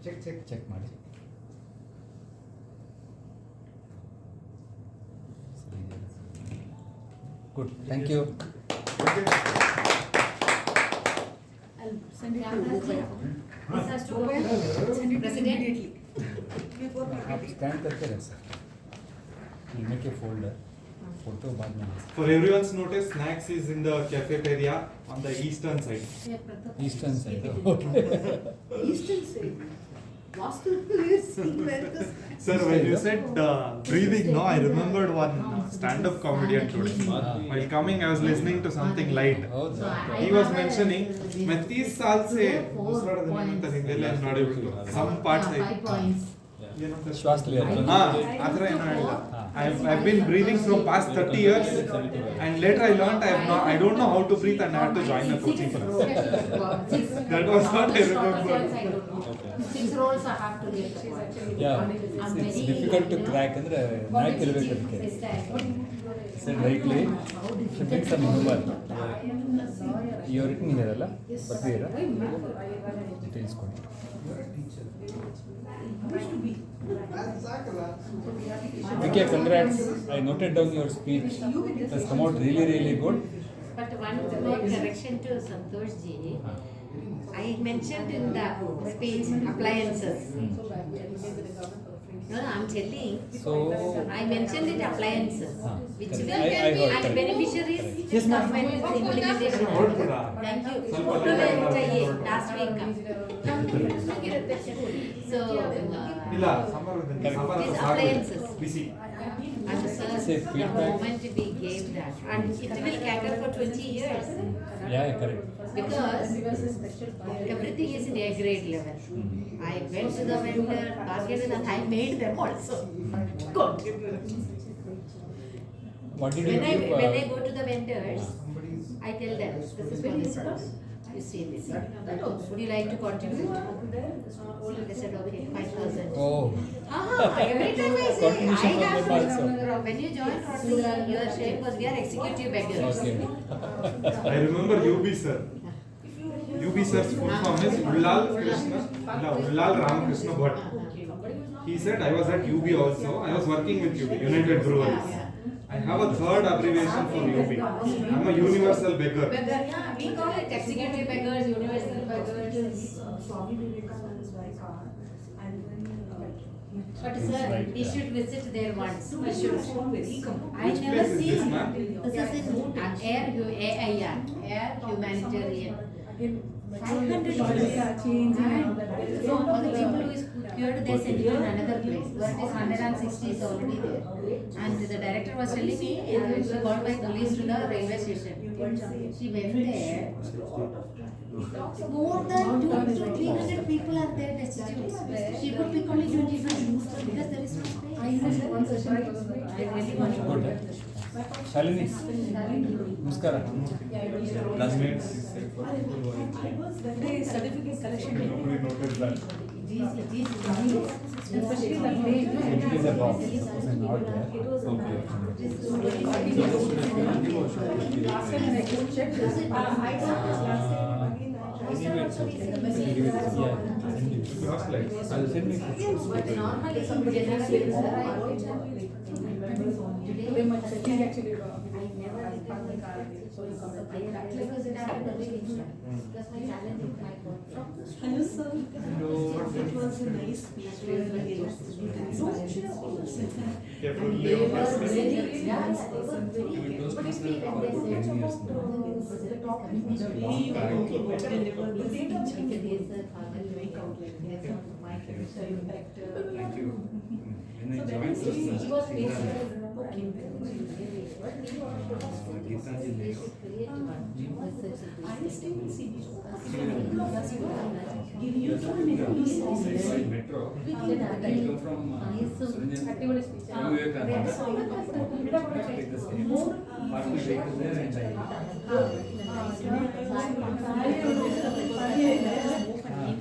Check ಮಾಡಿ. Good. Thank you. Okay. I'll send it to Ramdas ji, Bopaya. this has to go Bopaya, to send it President. immediately. Before आप marketing. Scan करते रहे sir. We'll make a folder. Photo बाद में. For everyone's notice, snacks is in the cafeteria on the eastern side. Yeah, Pratap. Eastern side. Okay. Eastern side. Master is seeing where the Sir, when you said breathing, no, I remembered one stand-up comedian today. While coming, I was listening to something light. ಹೌದಾ? He was mentioning, मैं 30 साल से दूसरा दिन में Hindi I'm not able to. Some parts I 5 points. ಶ್ವಾಸ clear. ಆ ಥರ ಏನೋ ಹೇಳಿದ. I've been breathing from past 30 years and later I learned I don't know how to breathe and I had to join a coaching class. That was what I remember. 6 rolls I have to get. Yeah, it's difficult to crack ಅಂದ್ರೆ ನಾಕ್ ಇರಬೇಕು ಅದಕ್ಕೆ. Said rightly, should make some humor. You are written here ಅಲ್ಲ? ಬರ್ತೀರಾ? Details ಕೊಡಿ. Okay, congrats. I noted down your speech. It has come out really good. But one more correction to Santosh ji. I mentioned in the speech appliances. No, I'm telling. So, I mentioned it appliances, which will I be heard, and correct. beneficiaries Yes, ma'am. government implementation. Thank you. Photo चाहिए last week का. So ಇಲ್ಲ sambar these appliances. Busy. And sir, the moment we gave that, and it will cater for 20 years. Yeah, correct. Because everything is in A grade level. I went to the vendor, bargained, and I made them also. Good. What did you When give? when I go to the vendors, I tell them, this is for this course. You see this. Would you like to contribute? They said, okay, 5,000. Oh. Every time I say, Contribution I have from them also. when you join Rotary, your share was we are executive beggars. Okay. I remember UB sir. UB sir's full form is Ullal Ramakrishna Bhatt. He said I was at UB also. I was working with UB, United Breweries. I have a third abbreviation for UB. I'm a universal beggar. Beggar, yeah, we call it executive beggars, universal beggars. But sir, we should visit there once. We should. I Which never place is this, seen. ma'am? This is in Air Humanitarian. 500 changing and all that. and so all the people who is cured, they sent to another place. Where it is 160 is already there. And the director was telling me, she called my police to the railway station. She went there. More than 200 to 300 people are there destitute. She could pick only 25 because there is no space. I really want to go there. Shalini, namaskara. Classmates. certificate collection. Nobody noted that. Especially that day, It is a box. Suppose I'm not there. Okay. Last time when I go check, Anyway, it's okay. Anyway, it's okay. Yeah, send it. Cross lights. I'll send it. But normally somebody else will today my checking actually because it happened very because my challenge is my phone. Hello, sir. It was a nice speech where we gave Thank you. When I joined this, Geetaji layout. Metro. I come from activity speech. Vivekananda. Take the same. Parking vehicle there and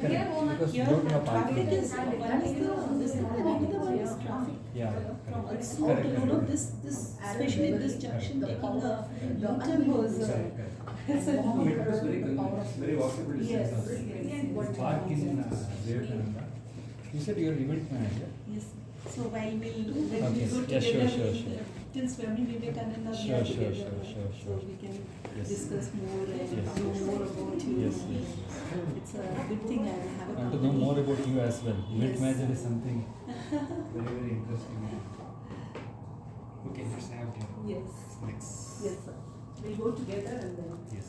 correct. Because you don't have parking. Yeah, correct. So, you know, this, especially this junction taking a U-turn was. Metro is very convenient. It's very walkable distance. Park in Vivekananda. You said you're event manager. Yes. So while we Okay. go Yeah, together, sure. till Swami Vivekananda, we Sure, are sure, together. sure. So we can Yes. discuss more and Yes. know more about you. Yes, yes. It's a good thing I have a I want to know more about you as well. Event Yes. manager is something very interesting. Okay, let's have you. Yes. Next. Yes, sir. We go together and then. Yes.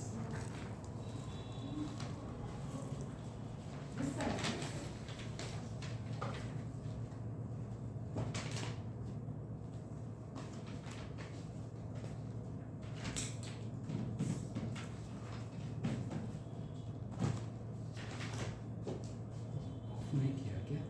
नहीं किया क्या?